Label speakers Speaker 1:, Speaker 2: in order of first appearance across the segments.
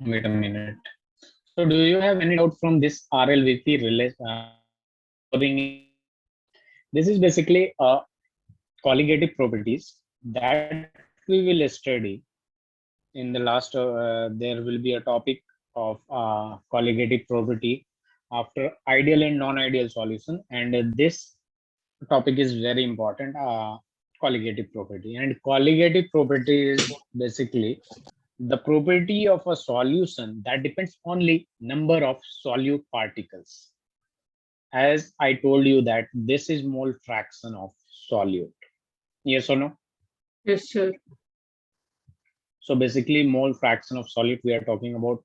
Speaker 1: Wait a minute. So do you have any doubt from this RLVP loading? This is basically colligative properties that we will study in the last. There will be a topic of colligative property after ideal and non-ideal solution, and this topic is very important. Colligative property, and colligative property is basically the property of a solution that depends only number of solute particles. As I told you that this is mole fraction of solute. Yes or no?
Speaker 2: Yes, sir.
Speaker 1: So basically mole fraction of solute, we are talking about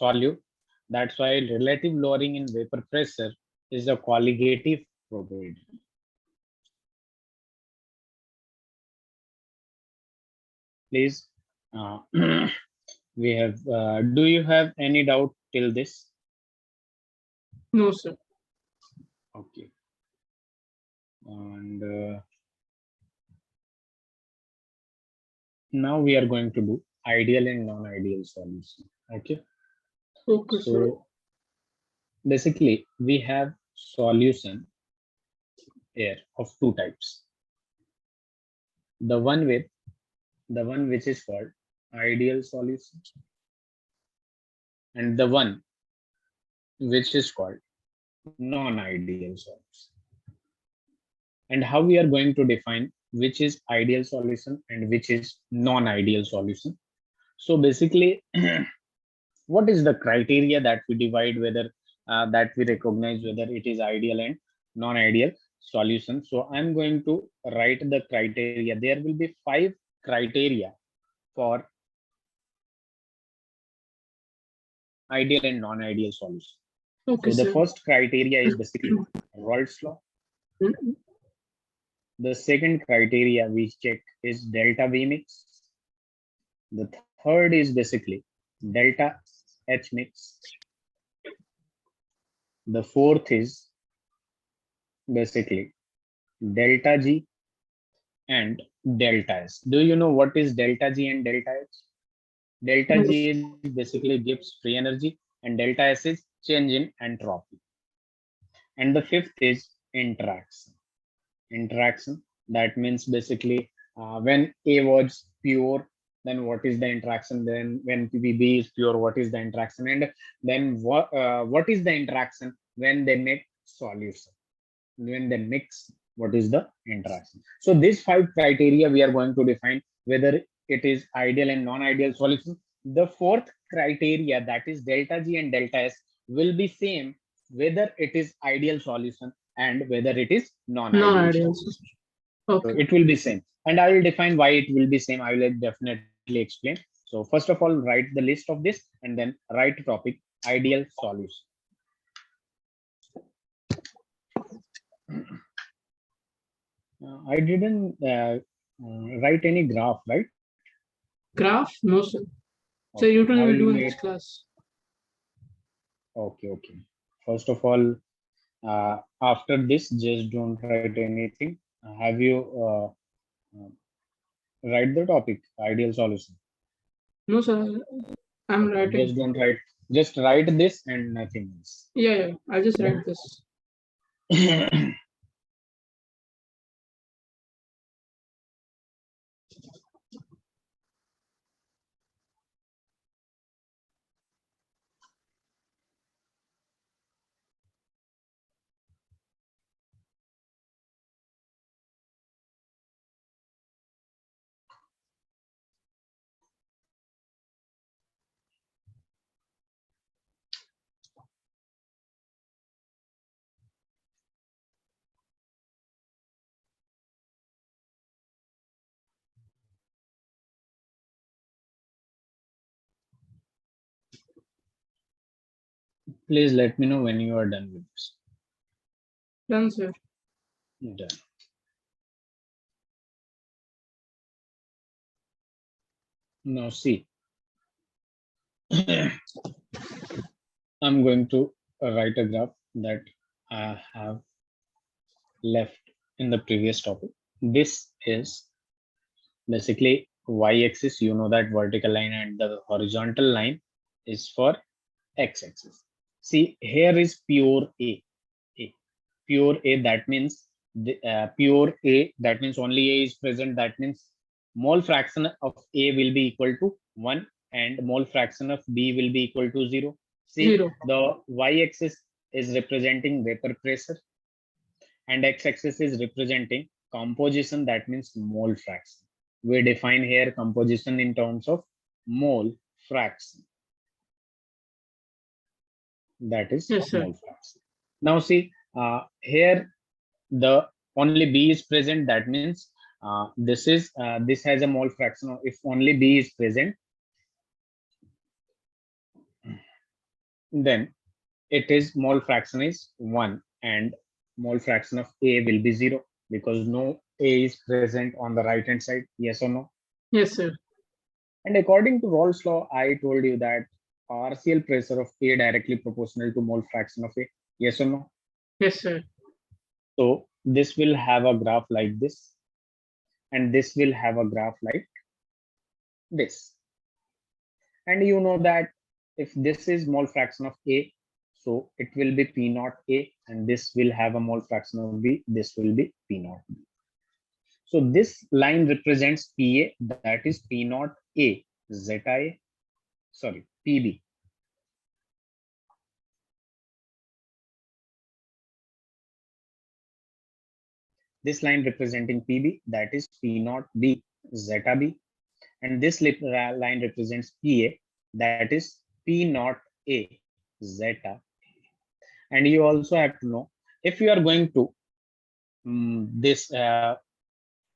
Speaker 1: solute. That's why relative lowering in vapor pressure is a colligative property. Please, we have, do you have any doubt till this?
Speaker 2: No, sir.
Speaker 1: Okay. And now we are going to do ideal and non-ideal solution. Okay.
Speaker 2: Okay,
Speaker 1: So
Speaker 2: sir.
Speaker 1: basically we have solution here of two types. The one which is called ideal solution, and the one which is called non-ideal solution. And how we are going to define which is ideal solution and which is non-ideal solution. So basically what is the criteria that we divide whether that we recognize whether it is ideal and non-ideal solution? So I'm going to write the criteria. There will be 5 criteria for ideal and non-ideal solution.
Speaker 2: Okay,
Speaker 1: So the
Speaker 2: sir.
Speaker 1: first criteria is basically Rolle's law. The second criteria we check is delta V mix. The third is basically delta H mix. The fourth is basically delta G and delta S. Do you know what is delta G and delta H? Delta G is basically gives free energy, and delta S is change in entropy. And the fifth is interaction. Interaction, that means basically when A was pure, then what is the interaction? Then when B is pure, what is the interaction? And then what is the interaction when they make solution? When they mix, what is the interaction? So these 5 criteria we are going to define whether it is ideal and non-ideal solution. The fourth criteria, that is delta G and delta S, will be same whether it is ideal solution and whether it is non-ideal solution.
Speaker 2: Okay.
Speaker 1: So it will be same, and I will define why it will be same. I will definitely explain. So first of all, write the list of this and then write topic ideal solution. I didn't write any graph, right?
Speaker 2: Graph? No, sir. So
Speaker 1: Okay,
Speaker 2: you will
Speaker 1: I
Speaker 2: do in
Speaker 1: made,
Speaker 2: this class.
Speaker 1: okay. First of all, after this, just don't write anything. Have you uh, write the topic ideal solution?
Speaker 2: No, sir. I'm
Speaker 1: Okay,
Speaker 2: writing.
Speaker 1: just don't write. Just write this and nothing else.
Speaker 2: Yeah. I'll just write this.
Speaker 1: Please let me know when you are done with this.
Speaker 2: Done, sir.
Speaker 1: Done. Now see, I'm going to write a graph that I have left in the previous topic. This is basically y-axis, you know that vertical line and the horizontal line. is for x-axis. See, here is pure A. A. Pure A, that means pure A, that means only A is present. That means mole fraction of A will be equal to 1 and mole fraction of B will be equal to 0. See,
Speaker 2: 0.
Speaker 1: the y-axis is representing vapor pressure and x-axis is representing composition, that means mole fraction. We define here composition in terms of mole fraction, that is
Speaker 2: Yes, sir.
Speaker 1: mole fraction. Now see, here the only B is present, that means this has a mole fraction. If only B is present, then it is mole fraction is 1 and mole fraction of A will be 0 because no A is present on the right hand side. Yes or no?
Speaker 2: Yes, sir.
Speaker 1: And according to Rolle's law, I told you that partial pressure of A directly proportional to mole fraction of A. Yes or no?
Speaker 2: Yes, sir.
Speaker 1: So this will have a graph like this, and this will have a graph like this. And you know that if this is mole fraction of A, so it will be P naught A, and this will have a mole fraction of B, this will be P naught B. So this line represents PA, that is P naught A, Zeta, sorry, PB. This line representing PB, that is P naught B, Zeta B. And this line represents PA, that is P naught A, Zeta. And you also have to know, if you are going to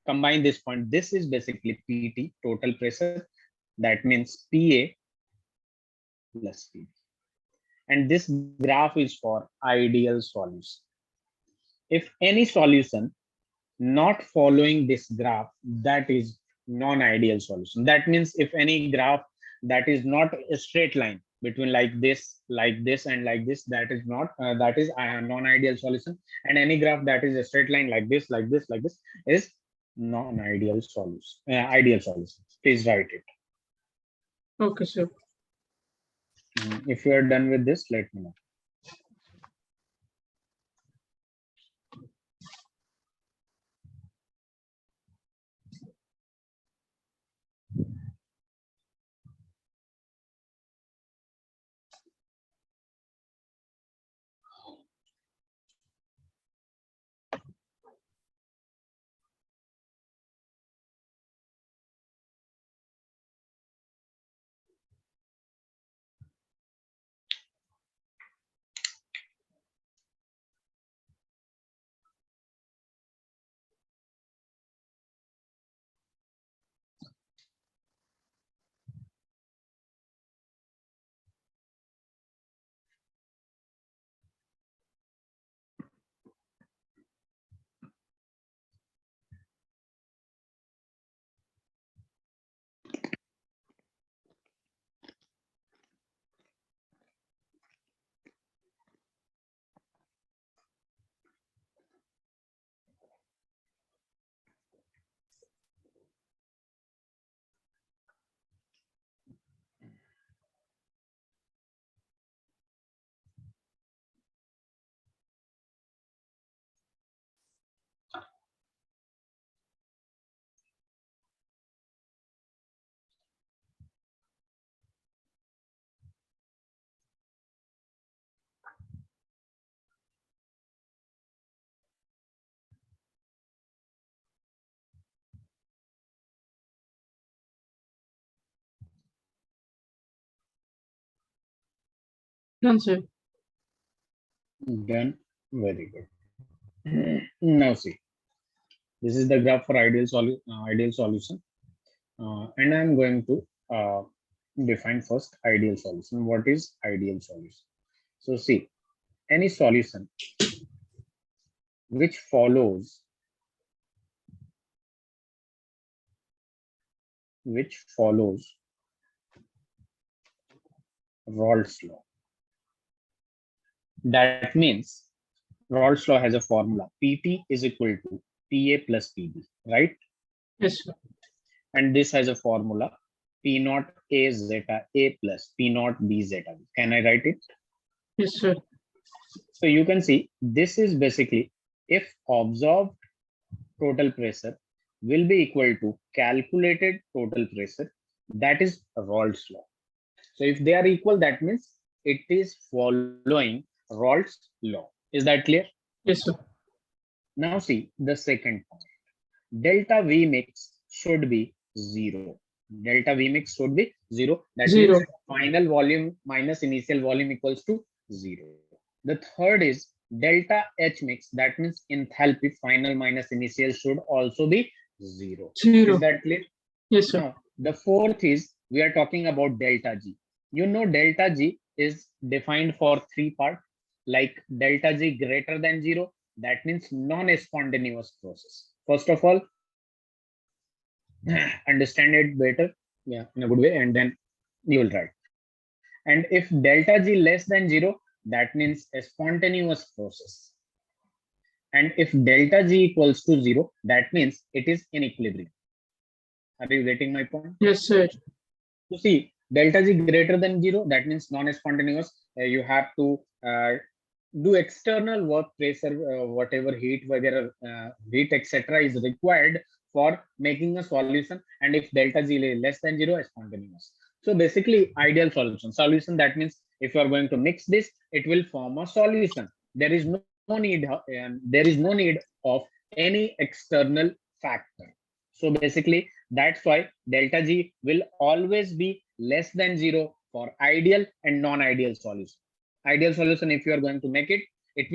Speaker 1: combine this point, this is basically PT, total pressure, that means PA plus PB. And this graph is for ideal solution. If any solution not following this graph, that is non-ideal solution. That means if any graph that is not a straight line between like this, and like this, that is not that is a non-ideal solution. And any graph that is a straight line like this, is non-ideal solution. Ideal solution. Please write it.
Speaker 2: Okay, sir.
Speaker 1: If you are done with this, let me know.
Speaker 2: Done, sir.
Speaker 1: Done. Very good. Now see, this is the graph for ideal solution. And I'm going to define first ideal solution. What is ideal solution? So see, any solution which follows Rolle's law. That means Rolle's law has a formula. PT is equal to PA plus PB, right?
Speaker 2: Yes, sir.
Speaker 1: And this has a formula. P naught A zeta A plus P naught B zeta B. Can I write it?
Speaker 2: Yes, sir.
Speaker 1: So you can see this is basically if absorbed total pressure will be equal to calculated total pressure, that is Rolle's law. So if they are equal, that means it is following Rolle's law. Is that clear?
Speaker 2: Yes, sir.
Speaker 1: Now see the second point. Delta V mix should be zero. Delta V mix should be zero. That means
Speaker 2: Zero.
Speaker 1: final volume minus initial volume equals to zero. The third is delta H mix. That means enthalpy final minus initial should also be zero. Is
Speaker 2: Zero.
Speaker 1: that clear?
Speaker 2: Yes, sir.
Speaker 1: Now, the fourth is we are talking about delta G. You know, delta G is defined for three parts, like delta G greater than zero. That means non-spontaneous process. First of all, understand it better, yeah, in a good way, and then you will write. And if delta G less than zero, that means a spontaneous process. And if delta G equals to zero, that means it is in equilibrium. Are you getting my point?
Speaker 2: Yes, sir.
Speaker 1: So see, delta G greater than zero, that means non-spontaneous. You have to do external work, pressure, whatever heat, etc. is required for making a solution. And if delta G is less than zero, spontaneous. So basically, ideal solution. Solution, that means if you are going to mix this, it will form a solution. There is no need of any external factor. So basically, that's why delta G will always be less than zero for ideal and non-ideal solution. Ideal solution, if you are going to make it, it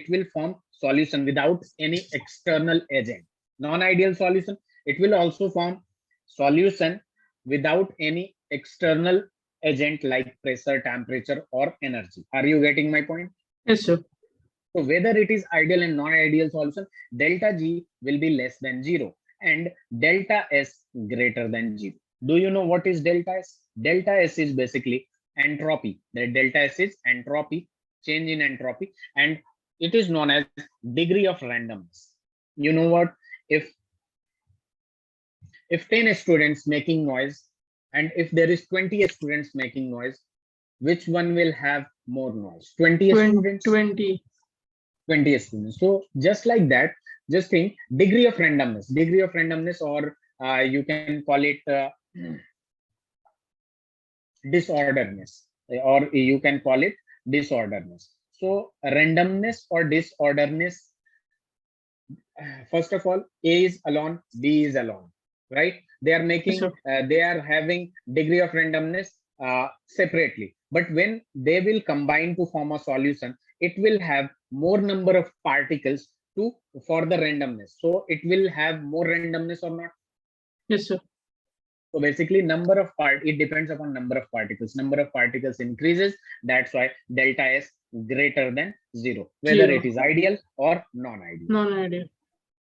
Speaker 1: will form solution without any external agent. Non-ideal solution, it will also form solution without any external agent like pressure, temperature, or energy. Are you getting my point?
Speaker 2: Yes, sir.
Speaker 1: So whether it is ideal and non-ideal solution, delta G will be less than zero and delta S greater than zero. Do you know what is delta S? Delta S is basically entropy. The delta S is entropy, change in entropy, and it is known as degree of randomness. You know what? If 10 students making noise and if there is 20 students making noise, which one will have more noise? 20 students?
Speaker 2: 20.
Speaker 1: 20 students. So just like that, just think degree of randomness, or you can call it disorderness, or you can call it disorderness. So randomness or disorderness, first of all, A is alone, B is alone, right? They are
Speaker 2: Yes,
Speaker 1: making,
Speaker 2: sir.
Speaker 1: they are having degree of randomness separately. But when they will combine to form a solution, it will have more number of particles to for the randomness. So it will have more randomness or not?
Speaker 2: Yes, sir.
Speaker 1: So basically, it depends upon number of particles. Number of particles increases. That's why delta S greater than zero, whether
Speaker 2: Zero.
Speaker 1: it is ideal or non-ideal.
Speaker 2: Non-ideal.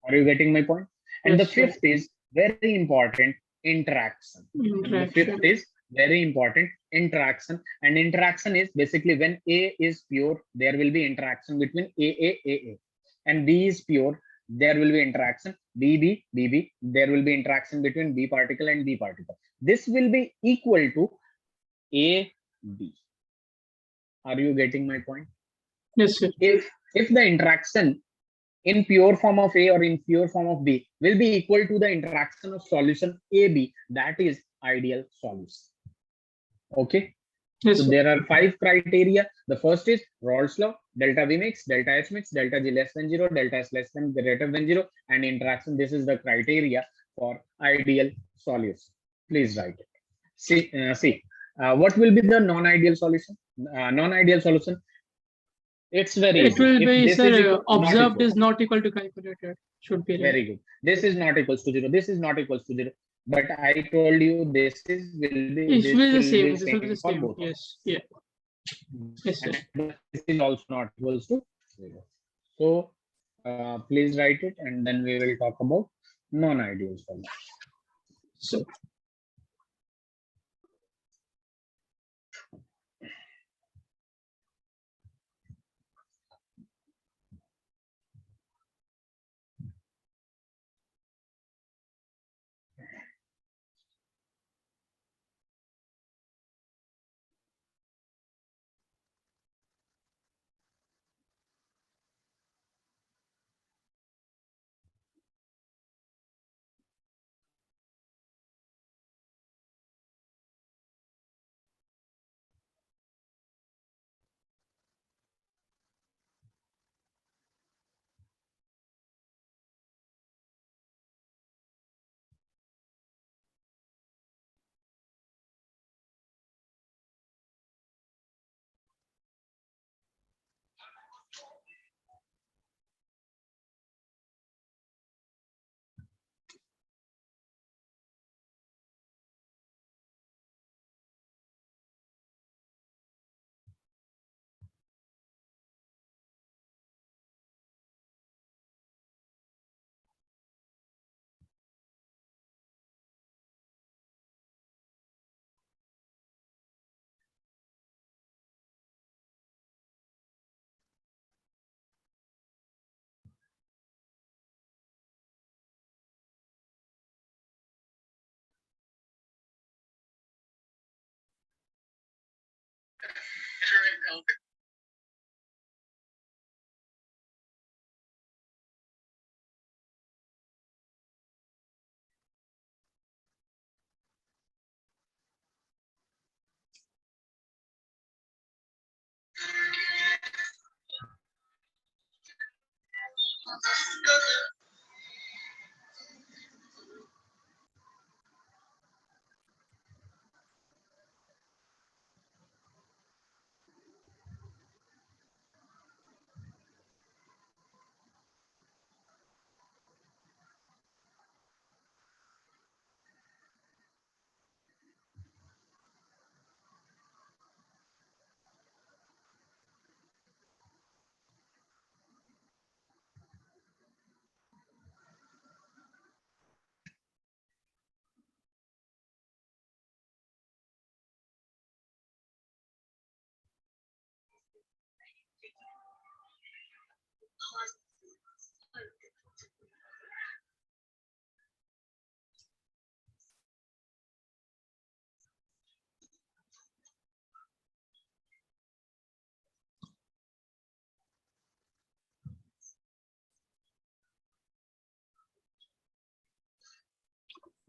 Speaker 1: Are you getting my point? And the
Speaker 2: Yes, sir.
Speaker 1: fifth is very important, interaction. And the fifth
Speaker 2: Interaction.
Speaker 1: is very important, interaction. And interaction is basically when A is pure, there will be interaction between AA, and B is pure, there will be interaction BB, there will be interaction between B particle and B particle. This will be equal to AB. Are you getting my point?
Speaker 2: Yes, sir.
Speaker 1: If the interaction in pure form of A or in pure form of B will be equal to the interaction of solution AB, that is ideal solution. Okay.
Speaker 2: Yes,
Speaker 1: So
Speaker 2: sir.
Speaker 1: there are 5 criteria. The first is Rolle's law, delta V mix, delta H mix, delta G less than zero, delta S less than greater than zero, and interaction. This is the criteria for ideal solution. Please write it. See, what will be the non-ideal solution? Non-ideal solution. It's very
Speaker 2: It
Speaker 1: easy.
Speaker 2: will
Speaker 1: If
Speaker 2: be,
Speaker 1: this is
Speaker 2: sir,
Speaker 1: not
Speaker 2: observed
Speaker 1: equal,
Speaker 2: is not equal to calculated. Should be right.
Speaker 1: very good. This is not equals to zero. This is not equals to zero. But I told you
Speaker 2: It
Speaker 1: this
Speaker 2: will be the
Speaker 1: will be
Speaker 2: same. This will be
Speaker 1: same
Speaker 2: the
Speaker 1: for
Speaker 2: same.
Speaker 1: both of
Speaker 2: Yes. Yeah.
Speaker 1: them.
Speaker 2: Yes, sir.
Speaker 1: And this is also not equals to zero. So please write it, and then we will talk about non-ideal solution.
Speaker 2: So,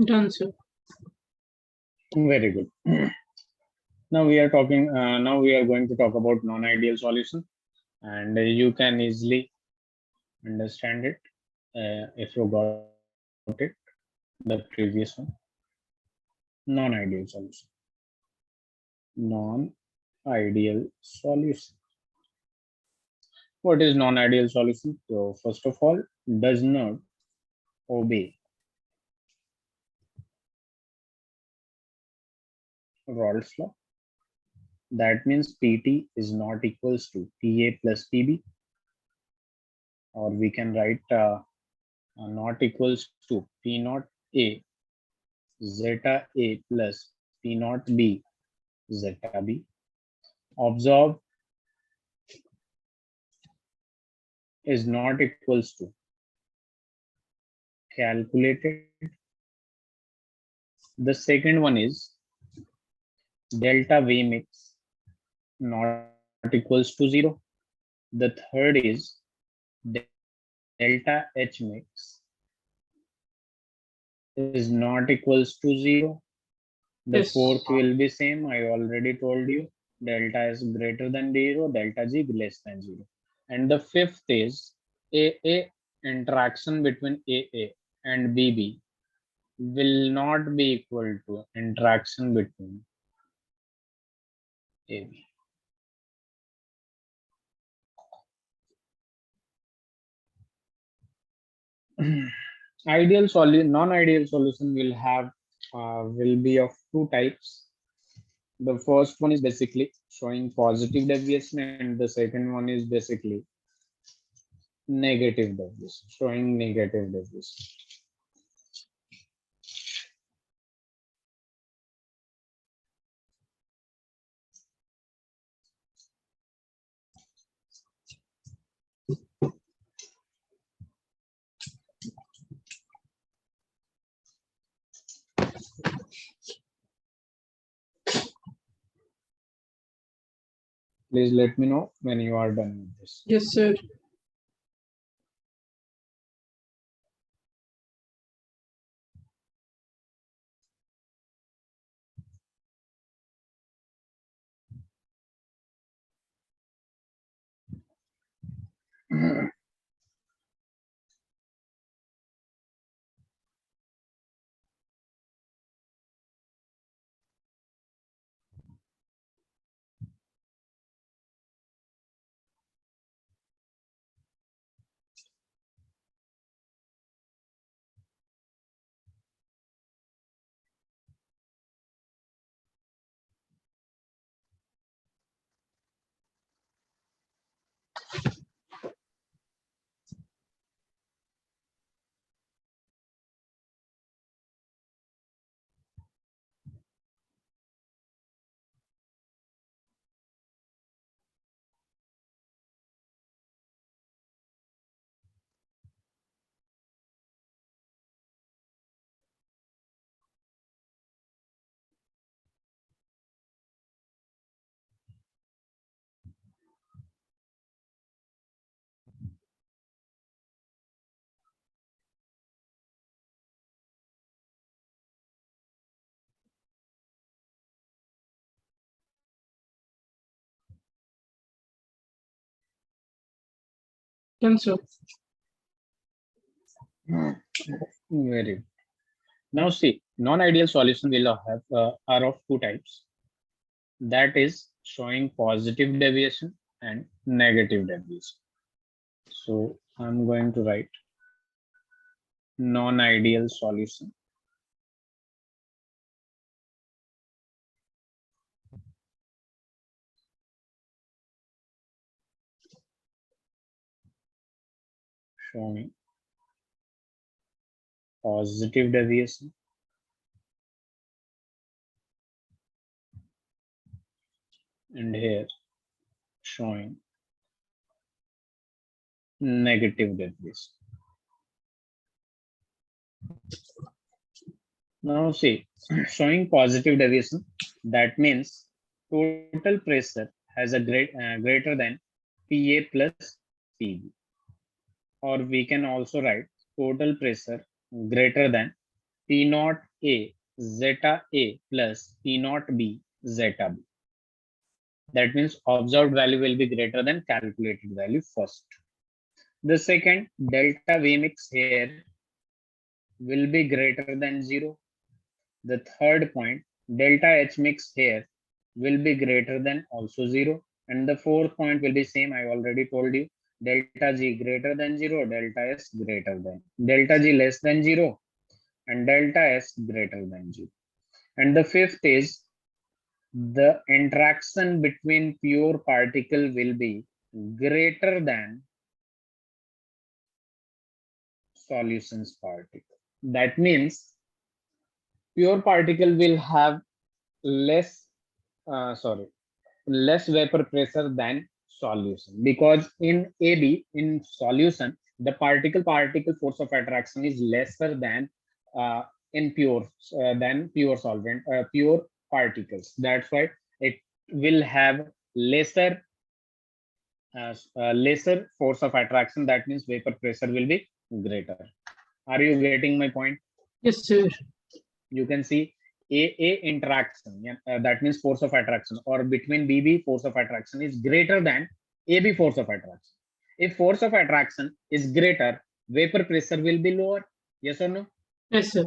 Speaker 2: Done, sir.
Speaker 1: Very good. Now we are talking. Now we are going to talk about non-ideal solution, and you can easily understand it if you got it. The previous one, non-ideal solution. Non-ideal solution. What is non-ideal solution? So first of all, does not obey Rolle's law. That means PT is not equals to PA plus PB, or we can write not equals to P naught A zeta A plus P naught B zeta B. Observe is not equals to calculated. The second one is delta V mix not equals to 0. The third is delta H mix is not equals to 0. The
Speaker 2: Yes.
Speaker 1: fourth will be same. I already told you delta is greater than 0, delta G less than 0. And the fifth is AA interaction between AA and BB will not be equal to interaction between AB. Non-ideal solution will be of two types. The first one is basically showing positive deviation, and the second one is basically negative deviation, showing negative deviation. Please let me know when you are done with this.
Speaker 2: Yes, sir. Can sir.
Speaker 1: Very good. Now see, non-ideal solution will have are of two types. That is showing positive deviation and negative deviation. So I'm going to write non-ideal solution. Showing positive deviation and here showing negative deviation. Now see, showing positive deviation, that means total pressure has a greater than PA plus PB, or we can also write total pressure greater than P naught A zeta A plus P naught B zeta B. That means observed value will be greater than calculated value first. The second, delta V mix here will be greater than 0. The third point, delta H mix here will be greater than also 0. And the fourth point will be same, I already told you, delta G greater than 0, delta S greater than, delta G less than 0, and delta S greater than 0. And the fifth is the interaction between pure particle will be greater than solutions particle. That means pure particle will have less less vapor pressure than solution, because in AB, in solution, the particle force of attraction is lesser than uh, in pure solvent, pure particles. That's why it will have lesser lesser force of attraction. That means vapor pressure will be greater. Are you getting my point?
Speaker 2: Yes, sir.
Speaker 1: You can see A interaction, yeah, that means force of attraction, or between BB force of attraction is greater than AB force of attraction. If force of attraction is greater, vapor pressure will be lower. Yes or no?
Speaker 2: Yes, sir.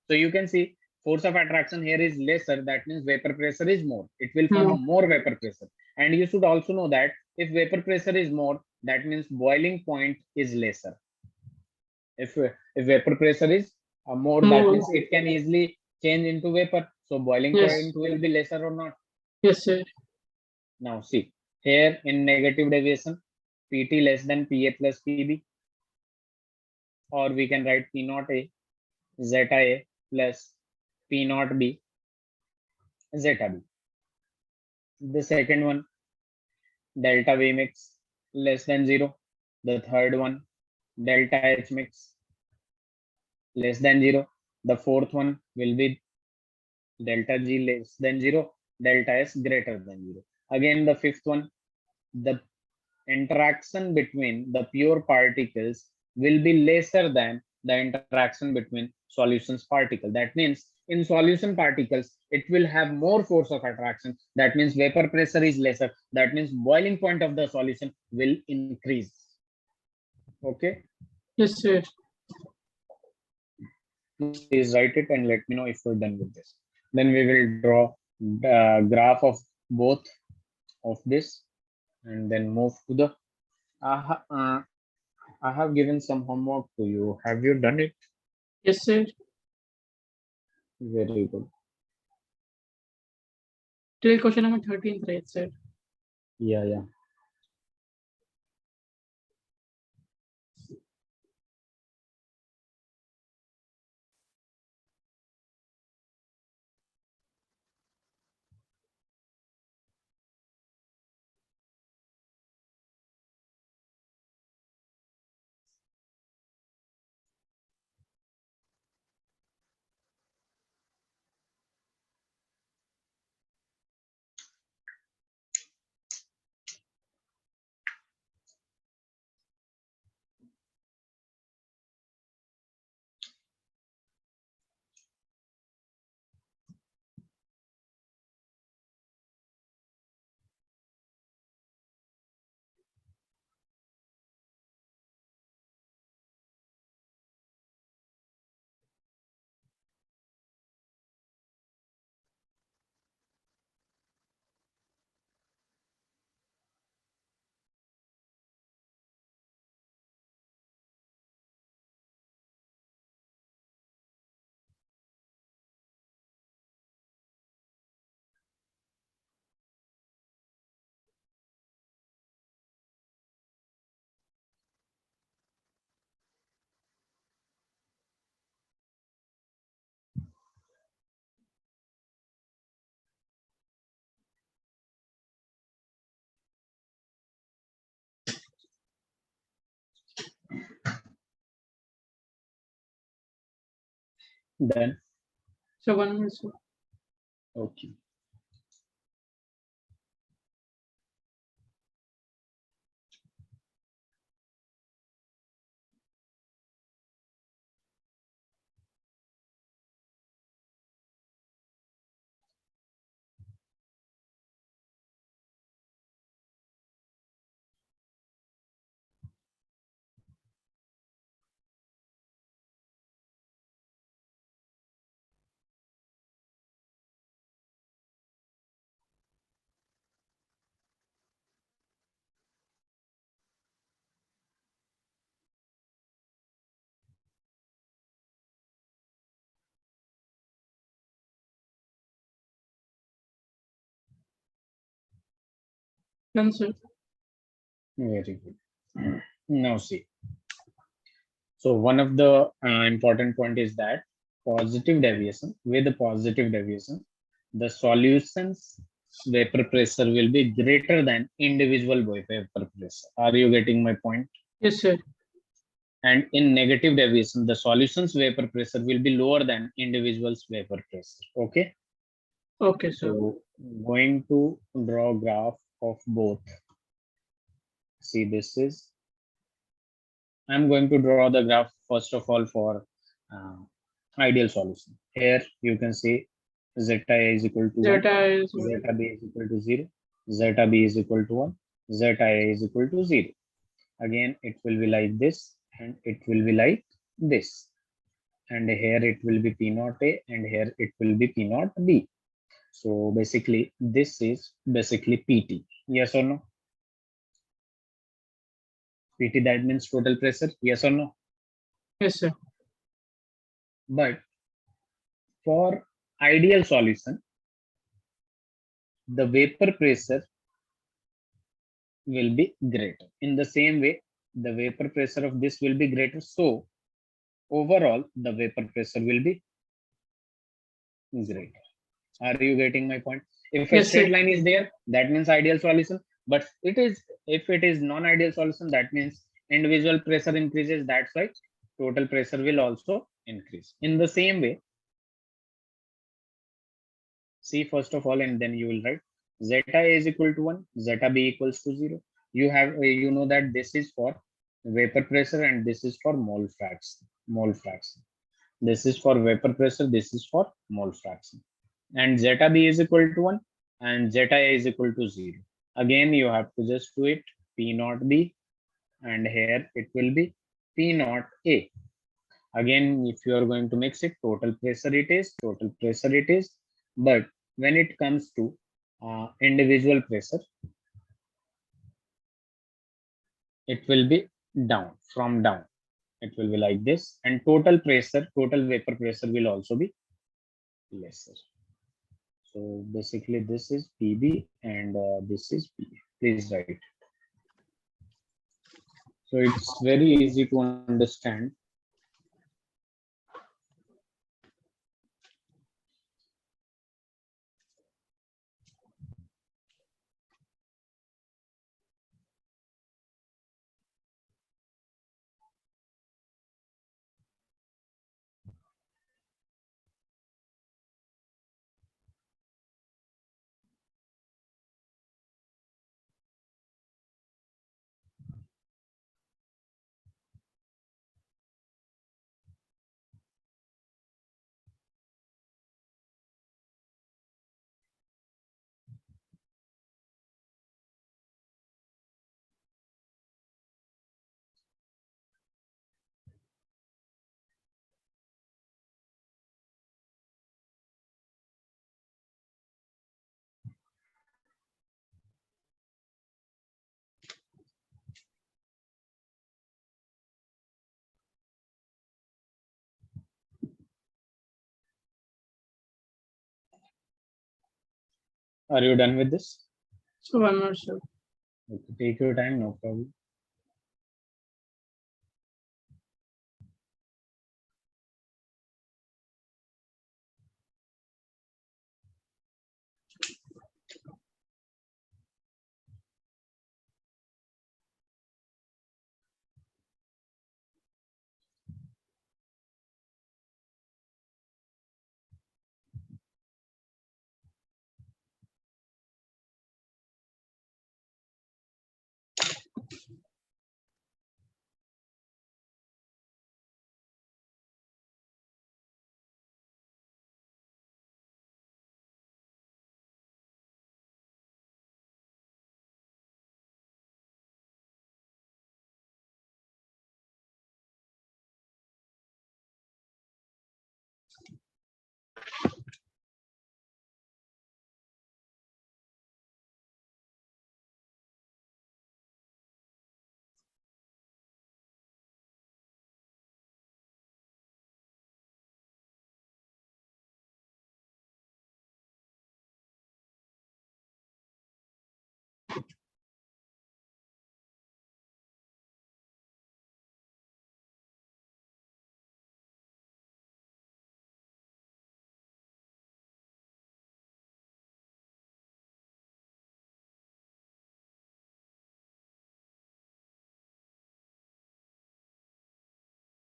Speaker 1: So you can see force of attraction here is lesser. That means vapor pressure is more. It will form more vapor pressure. And you should also know that if vapor pressure is more, that means boiling point is lesser. If vapor pressure is more, that means it can easily change into vapor. So boiling point will be lesser or not?
Speaker 2: Yes, sir.
Speaker 1: Now see, here in negative deviation, PT less than PA plus PB, or we can write P naught A zeta A plus P naught B zeta B. The second one, delta V mix less than 0. The third one, delta H mix less than 0. The fourth one will be delta G less than 0, delta S greater than 0. Again, the fifth one, the interaction between the pure particles will be lesser than the interaction between solutions particle. That means in solution particles, it will have more force of attraction. That means vapor pressure is lesser. That means boiling point of the solution will increase. Okay.
Speaker 2: Yes, sir.
Speaker 1: Please write it and let me know if you're done with this. Then we will draw the graph of both of this and then move to the I have given some homework to you. Have you done it?
Speaker 2: Yes, sir.
Speaker 1: Very good.
Speaker 2: Till question number 13, right, sir?
Speaker 1: Yeah. Done.
Speaker 2: So 1 minute, sir.
Speaker 1: Okay.
Speaker 2: Done, sir.
Speaker 1: Very good. Now see. So one of the important point is that positive deviation, with the positive deviation, the solution's vapor pressure will be greater than individual vapor pressure. Are you getting my point?
Speaker 2: Yes, sir.
Speaker 1: And in negative deviation, the solution's vapor pressure will be lower than individual's vapor pressure. Okay.
Speaker 2: Okay, sir.
Speaker 1: So going to draw graph of both. See, this is, I'm going to draw the graph first of all for uh, ideal solution. Here you can see zeta A is equal to 1,
Speaker 2: Zeta is 1.
Speaker 1: zeta B is equal to 0, zeta B is equal to 1, zeta A is equal to 0. Again, it will be like this and it will be like this. And here it will be P naught A and here it will be P naught B. So basically, this is basically PT. Yes or no? PT, that means total pressure. Yes or no?
Speaker 2: Yes, sir.
Speaker 1: But for ideal solution, the vapor pressure will be greater. In the same way, the vapor pressure of this will be greater. So overall, the vapor pressure will be greater. Are you getting my point? If a
Speaker 2: Yes, sir.
Speaker 1: straight line is there, that means ideal solution. But it is, if it is non-ideal solution, that means individual pressure increases. That's why total pressure will also increase. In the same way, see first of all, and then you will write zeta A is equal to 1, zeta B equals to 0. You have, you know that this is for vapor pressure and this is for mole fraction. Mole fraction. This is for vapor pressure, this is for mole fraction. And zeta B is equal to 1 and zeta A is equal to 0. Again, you have to just do it P naught B and here it will be P naught A. Again, if you are going to mix it, total pressure it is, total pressure it is. But when it comes to individual pressure, it will be down, from down. It will be like this. And total pressure, total vapor pressure will also be lesser. So basically this is PB and this is P. Please write. So it's very easy to understand. Are you done with this?
Speaker 2: So 1 minute, sir.
Speaker 1: Okay, take your time, no problem.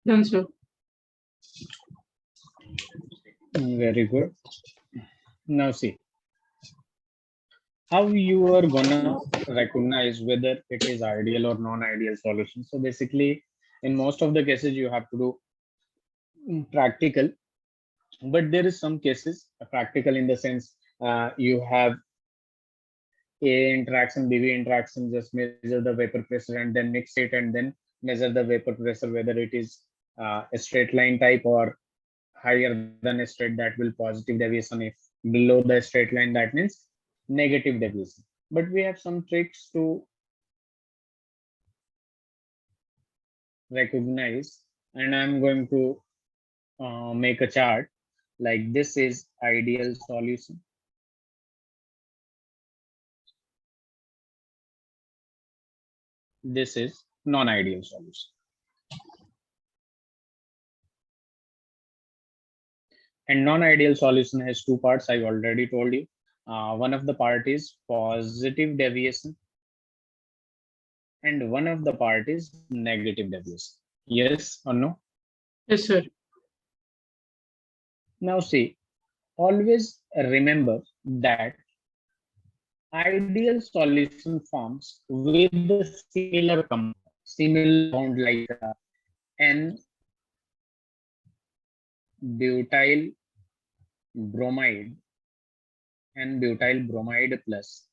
Speaker 2: Done, sir.
Speaker 1: Very good. Now see, how you are gonna recognize whether it is ideal or non-ideal solution. So basically, in most of the cases, you have to do practical, but there is some cases practical in the sense you have A interaction, BB interaction, just measure the vapor pressure and then mix it and then measure the vapor pressure, whether it is a straight line type or higher than a straight, that will positive deviation. If below the straight line, that means negative deviation. But we have some tricks to recognize, and I'm going to make a chart like this is ideal solution. This is non-ideal solution. And non-ideal solution has two parts. I already told you. One of the part is positive deviation, and one of the part is negative deviation. Yes or no?
Speaker 2: Yes, sir.
Speaker 1: Now see, always remember that ideal solution forms with the similar compound like N butyl bromide and butyl bromide plus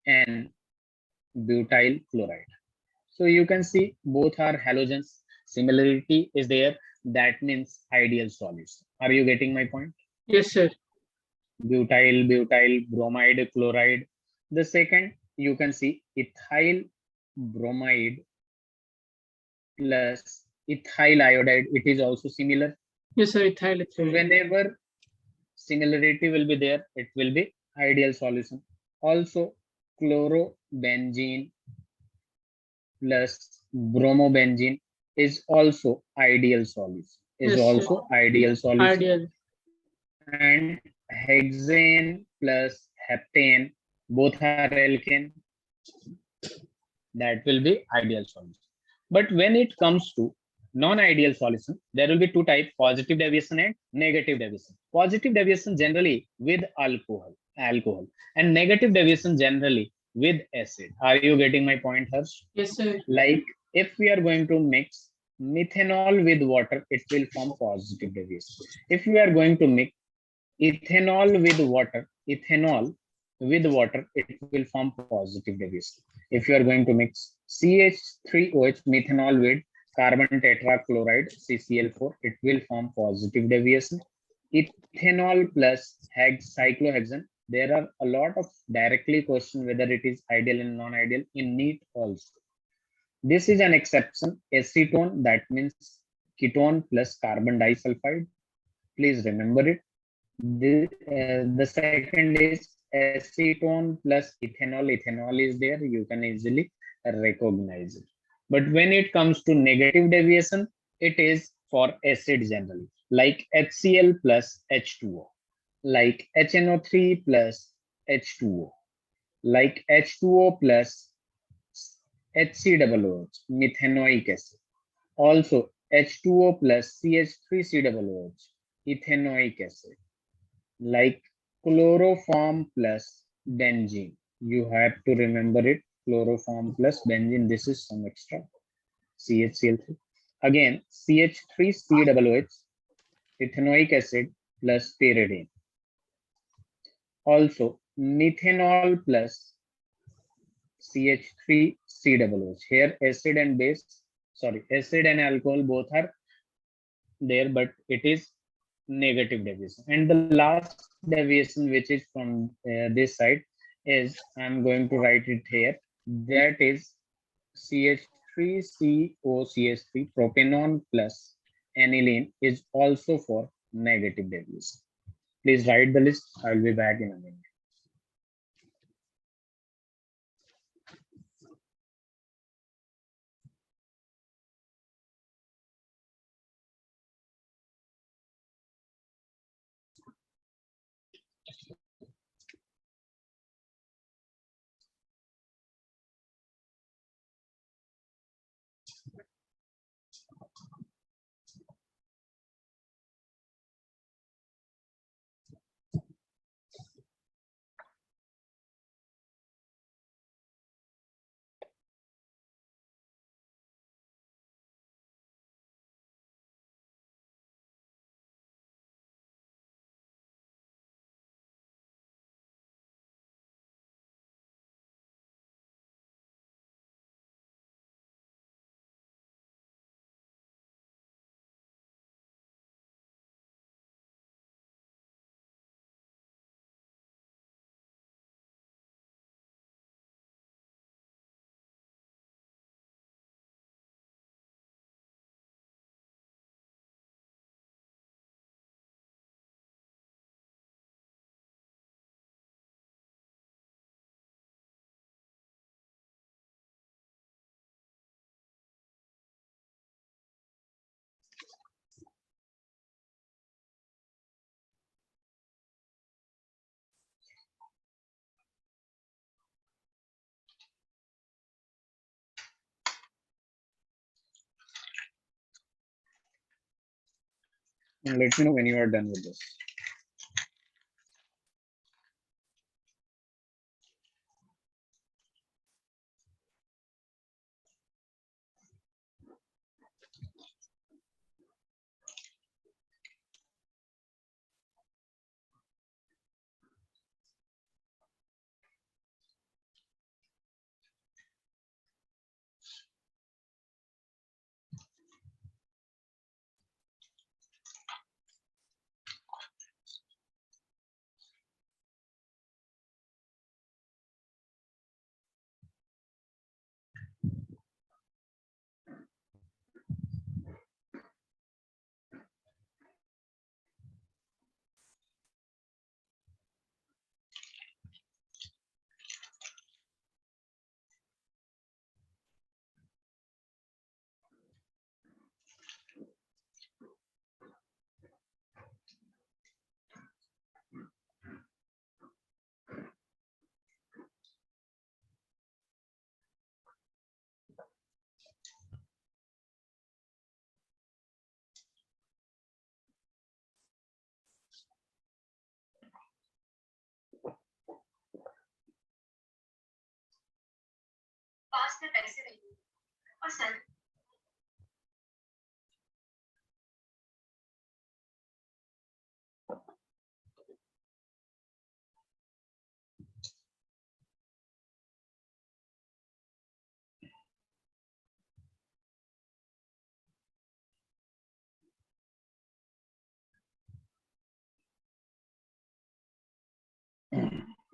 Speaker 1: N butyl chloride. So you can see both are halogens. Similarity is there. That means ideal solution. Are you getting my point?
Speaker 2: Yes, sir.
Speaker 1: Butyl bromide chloride. The second, you can see ethyl bromide plus ethyl iodide. It is also similar.
Speaker 2: Yes, sir. Ethyl.
Speaker 1: So whenever similarity will be there, it will be ideal solution. Also, chlorobenzene plus bromobenzene is also ideal solution. Is
Speaker 2: Yes, sir.
Speaker 1: also ideal solution.
Speaker 2: Ideal.
Speaker 1: And hexane plus heptane, both are alkane. That will be ideal solution. But when it comes to non-ideal solution, there will be two types: positive deviation and negative deviation. Positive deviation generally with alcohol, and negative deviation generally with acid. Are you getting my point, Harsh?
Speaker 2: Yes, sir.
Speaker 1: Like if we are going to mix methanol with water, it will form positive deviation. If we are going to mix ethanol with water, it will form positive deviation. If you are going to mix CH3OH methanol with carbon tetrachloride CCl4, it will form positive deviation. Ethanol plus cyclohexane, there are a lot of directly question whether it is ideal and non-ideal in NEET also. This is an exception. Acetone, that means ketone plus carbon disulfide. Please remember it. The second is acetone plus ethanol. Ethanol is there. You can easily recognize it. But when it comes to negative deviation, it is for acid generally, like HCl plus H2O, like HNO3 plus H2O, like H2O plus HCOOH, methanoic acid. Also H2O plus CH3COOH, ethanoic acid, like chloroform plus benzene. You have to remember it. Chloroform plus benzene. This is some extra. CHCl3. Again, CH3COOH, ethanoic acid plus pyridine. Also, methanol plus CH3COOH. Here, acid and acid and alcohol both are there, but it is negative deviation. And the last deviation, which is from this side, is I'm going to write it here. That is CH3COCH3 propanone plus aniline is also for negative deviation. Please write the list. I will be back in a minute. And let me know when you are done with this.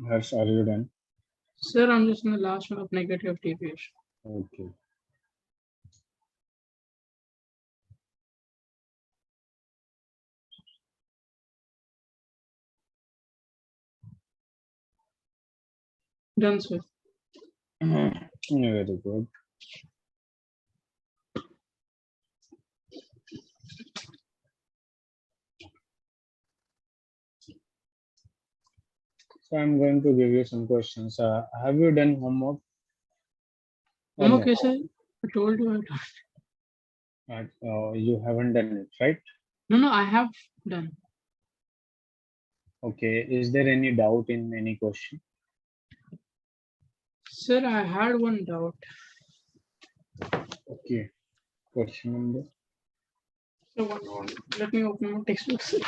Speaker 1: Harsh, are you done?
Speaker 2: Sir, I'm just in the last one of negative deviation.
Speaker 1: Okay.
Speaker 2: Done, sir.
Speaker 1: Very good. So I'm going to give you some questions. Have you done homework?
Speaker 2: I'm okay, sir. I told you.
Speaker 1: You haven't done it, right?
Speaker 2: No, I have done.
Speaker 1: Okay. Is there any doubt in any question?
Speaker 2: Sir, I had one doubt.
Speaker 1: Okay. Question number.
Speaker 2: So one. Let me open my textbook, sir.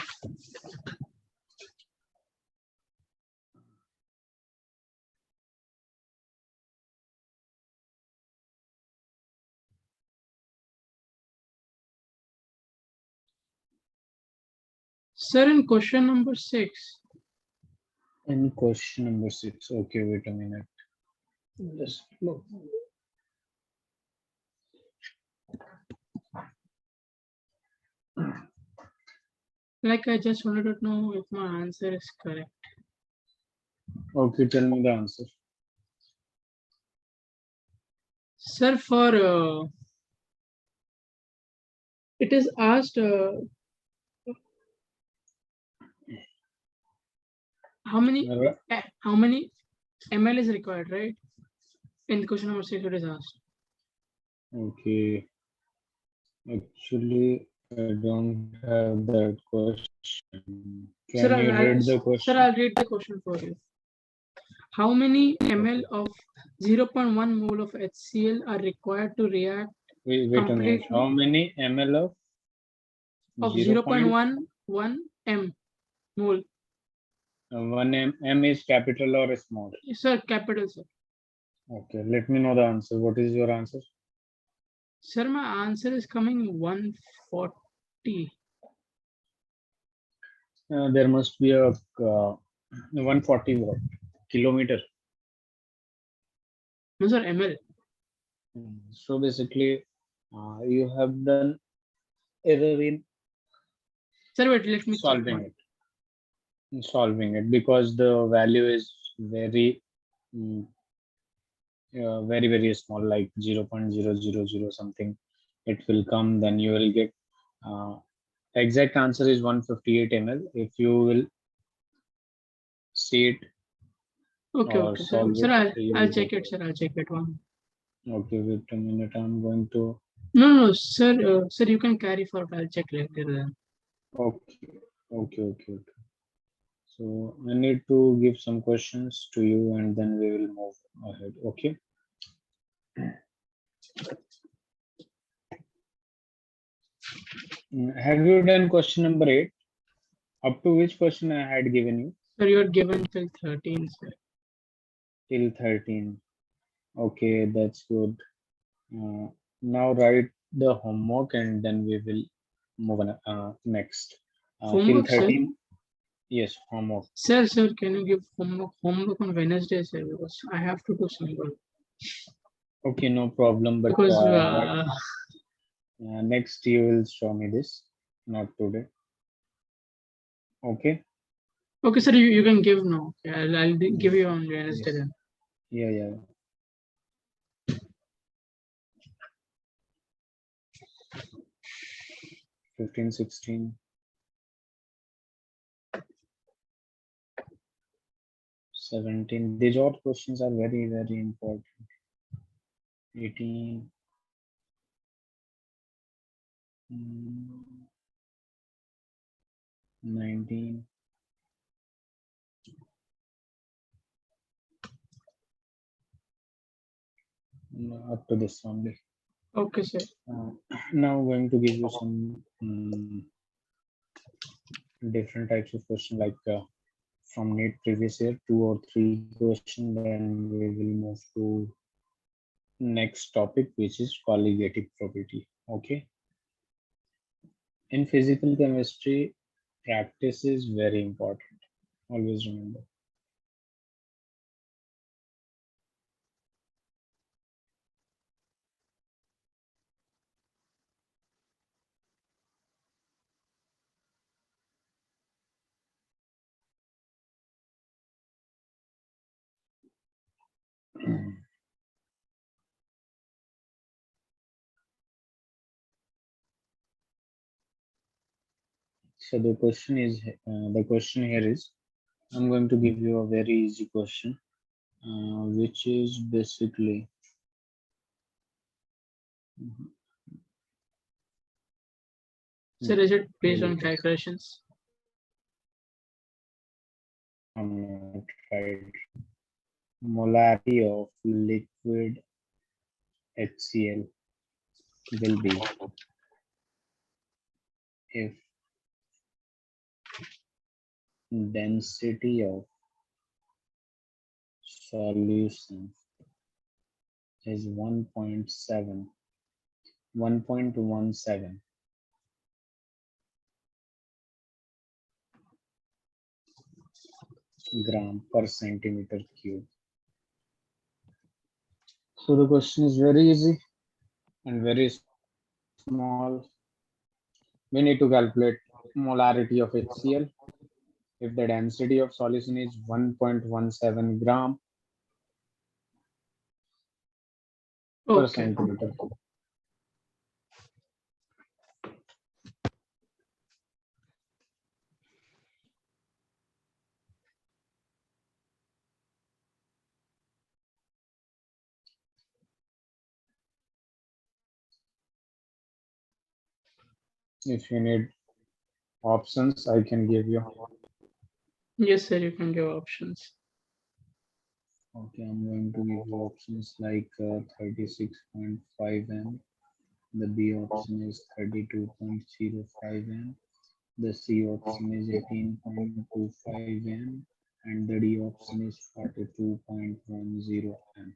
Speaker 2: Sir, in question number 6.
Speaker 1: In question number 6. Okay, wait a minute. Just look.
Speaker 2: Like, I just wanted to know if my answer is correct.
Speaker 1: Okay, tell me the answer.
Speaker 2: Sir, for it is asked how many ml is required, right? In question number 6, it is asked.
Speaker 1: Okay. Actually, I don't have that question. Can
Speaker 2: Sir,
Speaker 1: you read the question?
Speaker 2: Sir, I'll read the question for you. How many ml of 0.1 mole of HCl are required to react
Speaker 1: Wait a minute. How many ml
Speaker 2: of 0.11 m mole?
Speaker 1: 1 m is capital or small?
Speaker 2: Sir, capital, sir.
Speaker 1: Okay, let me know the answer. What is your answer?
Speaker 2: Sir, my answer is coming 140.
Speaker 1: There must be a 140 watt kilometer.
Speaker 2: No, sir, ml.
Speaker 1: So basically, you have done error in
Speaker 2: Sir, wait, let me
Speaker 1: solving it because the value is very very small, like 0.000 something. It will come, then you will get exact answer is 158 ml. If you will see it
Speaker 2: Okay,
Speaker 1: or
Speaker 2: okay,
Speaker 1: solve
Speaker 2: sir.
Speaker 1: it,
Speaker 2: Sir, I'll check it, sir. I'll check it one.
Speaker 1: Okay, wait a minute. I'm going to.
Speaker 2: No, sir. Sir, you can carry forward. I'll check later then.
Speaker 1: Okay, okay. So I need to give some questions to you and then we will move ahead. Okay. Have you done question number 8? Up to which question I had given you?
Speaker 2: Sir, you are given till 13, sir.
Speaker 1: Till 13. Okay, that's good. Uh, Now write the homework and then we will move on next. Till
Speaker 2: Homework, sir.
Speaker 1: 13. Yes, homework.
Speaker 2: Sir, can you give homework on Wednesday, sir? Because I have to do some work.
Speaker 1: Okay, no problem. But
Speaker 2: Because
Speaker 1: next you will show me this, not today. Okay.
Speaker 2: okay, sir, you can give now. Okay, I'll give
Speaker 1: Yes.
Speaker 2: you on Wednesday
Speaker 1: Yes.
Speaker 2: then.
Speaker 1: Yeah. 15, 16, 17. These odd questions are very, very important. 18. 19. Up to this only.
Speaker 2: Okay, sir.
Speaker 1: Now I'm going to give you some different types of question like from NEET previous year, 2 or 3 questions. Then we will move to next topic, which is colligative property. Okay. In physical chemistry, practice is very important. Always remember. So the question here is, I'm going to give you a very easy question, which is basically
Speaker 2: Sir, is it based on
Speaker 1: wait,
Speaker 2: calculations?
Speaker 1: I'm not right. Molarity of liquid HCl will be if density of solution is 1.17 gram per centimeter cube. So the question is very easy and very small. We need to calculate molarity of HCl. If the density of solution is 1.17 gram per
Speaker 2: Okay.
Speaker 1: centimeter cube. If you need options, I can give you.
Speaker 2: Yes, sir, you can give options.
Speaker 1: Okay, I'm going to give you options like 36.5 m. The B option is 32.05 m. The C option is 18.25 m. And the D option is 42.10 m.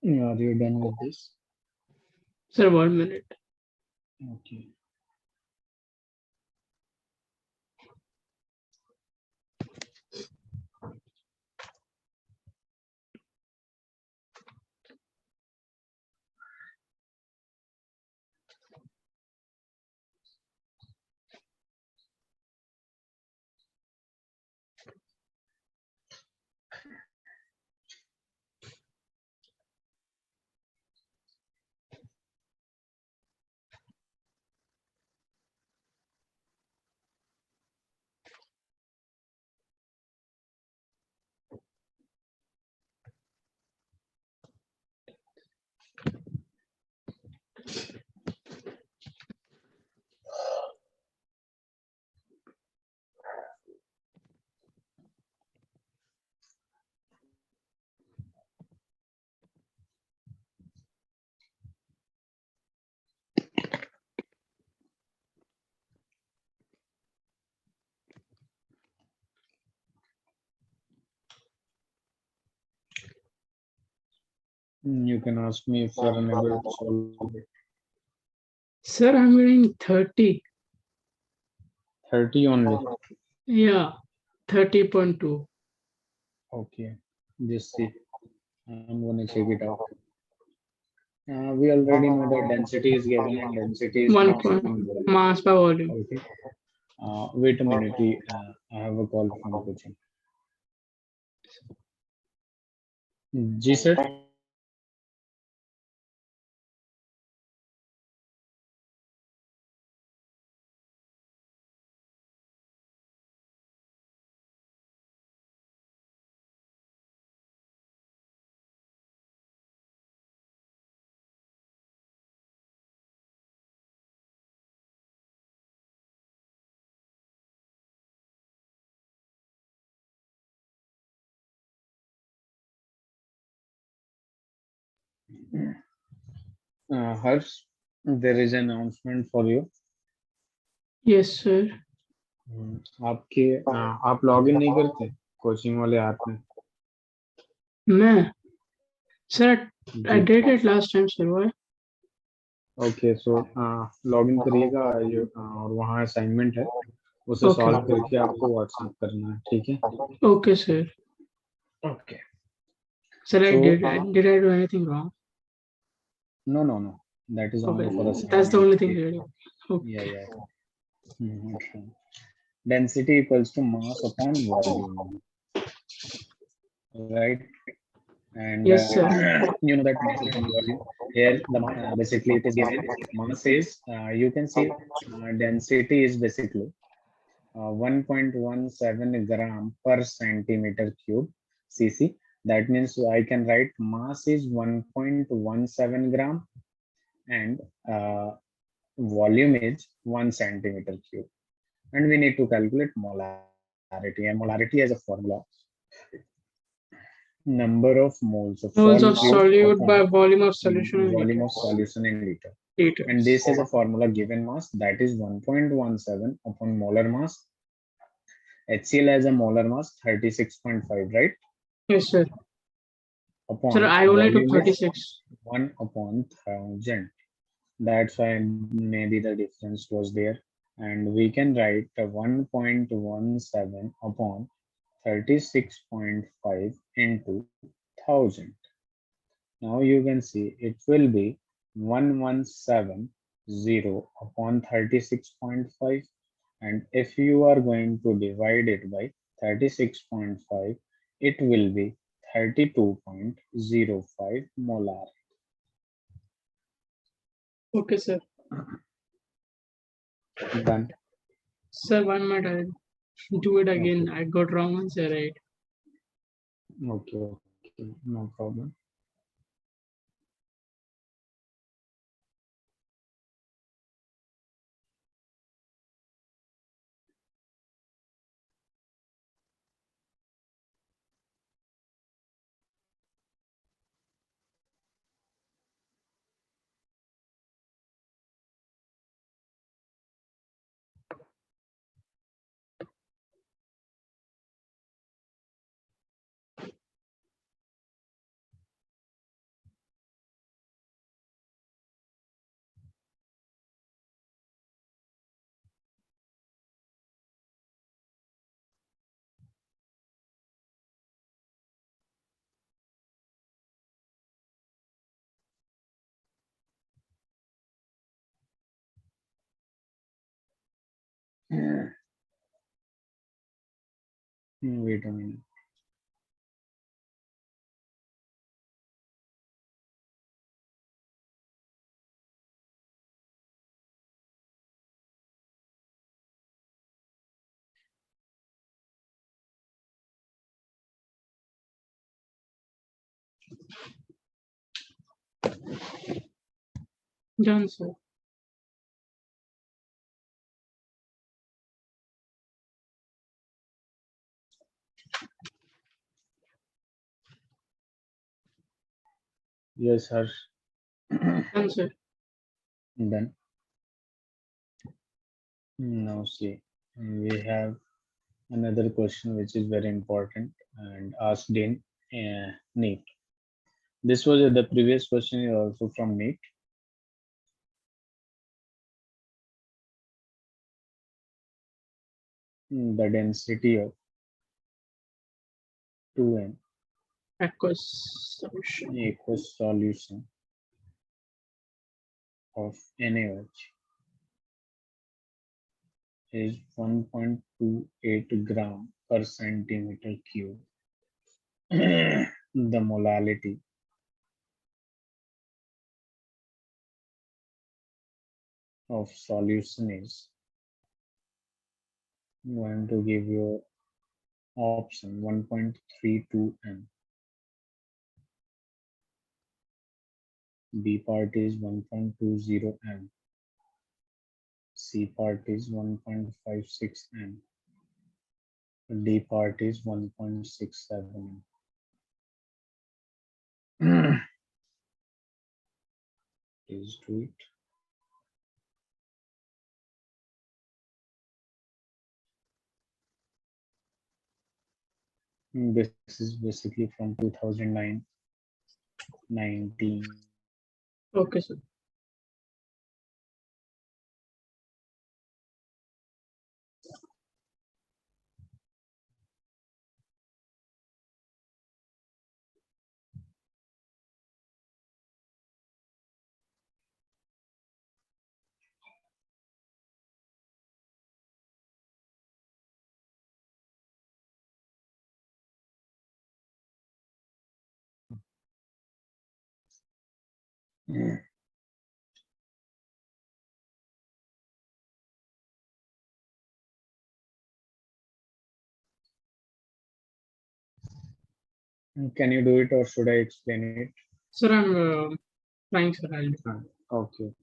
Speaker 1: Are you done with this?
Speaker 2: Sir, 1 minute.
Speaker 1: Okay. You can ask me if you are unable to solve it.
Speaker 2: Sir, I'm getting 30.
Speaker 1: 30 only.
Speaker 2: Yeah, 30.2.
Speaker 1: Okay. Just see. I'm gonna check it out. We already know that density is given and density is
Speaker 2: One
Speaker 1: mass
Speaker 2: point
Speaker 1: upon volume.
Speaker 2: mass by volume.
Speaker 1: Okay. Wait a minute. I have a call from coaching. Ji sir. Harsh, there is an announcement for you.
Speaker 2: Yes, sir.
Speaker 1: आपके आप log in नहीं करते coaching वाले app में?
Speaker 2: मैं sir, I
Speaker 1: जी.
Speaker 2: did it last time, sir. Why?
Speaker 1: Okay so log in करिएगा और वहाँ असाइनमेंट है, उसे
Speaker 2: Okay.
Speaker 1: सॉल्व करके आपको व्हाट्सएप करना है, ठीक है?
Speaker 2: Okay, sir.
Speaker 1: Okay.
Speaker 2: Sir,
Speaker 1: So
Speaker 2: did I do anything wrong?
Speaker 1: no, that is only for
Speaker 2: Okay, that's the
Speaker 1: assignment.
Speaker 2: only thing I did. Okay.
Speaker 1: Yeah. Okay. Density equals to mass upon volume, right? And
Speaker 2: Yes, sir.
Speaker 1: you know that mass upon volume. Here, basically it is given. Mass is you can see density is basically 1.17 gram per centimeter cube cc. That means I can write mass is 1.17 gram and volume is 1 centimeter cube. And we need to calculate molarity. And molarity as a formula, number of moles of
Speaker 2: Moles of
Speaker 1: solute
Speaker 2: solute by
Speaker 1: upon
Speaker 2: volume of solution in
Speaker 1: volume of
Speaker 2: liters.
Speaker 1: solution in liter. And
Speaker 2: Liters.
Speaker 1: this is a formula given mass, that is 1.17 upon molar mass. HCl has a molar mass 36.5, right?
Speaker 2: Yes, sir. Sir,
Speaker 1: Upon
Speaker 2: I only took
Speaker 1: volume is
Speaker 2: 36.
Speaker 1: 1 upon 1000. That's why maybe the difference was there. And we can write 1.17 upon 36.5 into 1000. Now you can see it will be 1170 upon 36.5, and if you are going to divide it by 36.5, it will be 32.05 molar.
Speaker 2: Okay, sir.
Speaker 1: Done.
Speaker 2: Sir, one minute. I'll do it again.
Speaker 1: Okay.
Speaker 2: I got wrong answer, right?
Speaker 1: Okay, no problem. Wait a minute.
Speaker 2: Done, sir.
Speaker 1: Yes, sir.
Speaker 2: Done, sir.
Speaker 1: Done. Now see, we have another question which is very important and asked in NEET. This was the previous question is also from NEET. The density of 2n
Speaker 2: aqueous solution.
Speaker 1: aqueous solution of NaOH is 1.28 gram per centimeter cube. The molality of solution is, I'm going to give you option 1.32 m. B part is 1.20 m. C part is 1.56 m. D part is 1.67 m. Please do it. This is basically from 2009, 19.
Speaker 2: Okay, sir.
Speaker 1: Can you do it or should I explain it?
Speaker 2: Sir, I'm trying, sir. I'll do.
Speaker 1: Okay.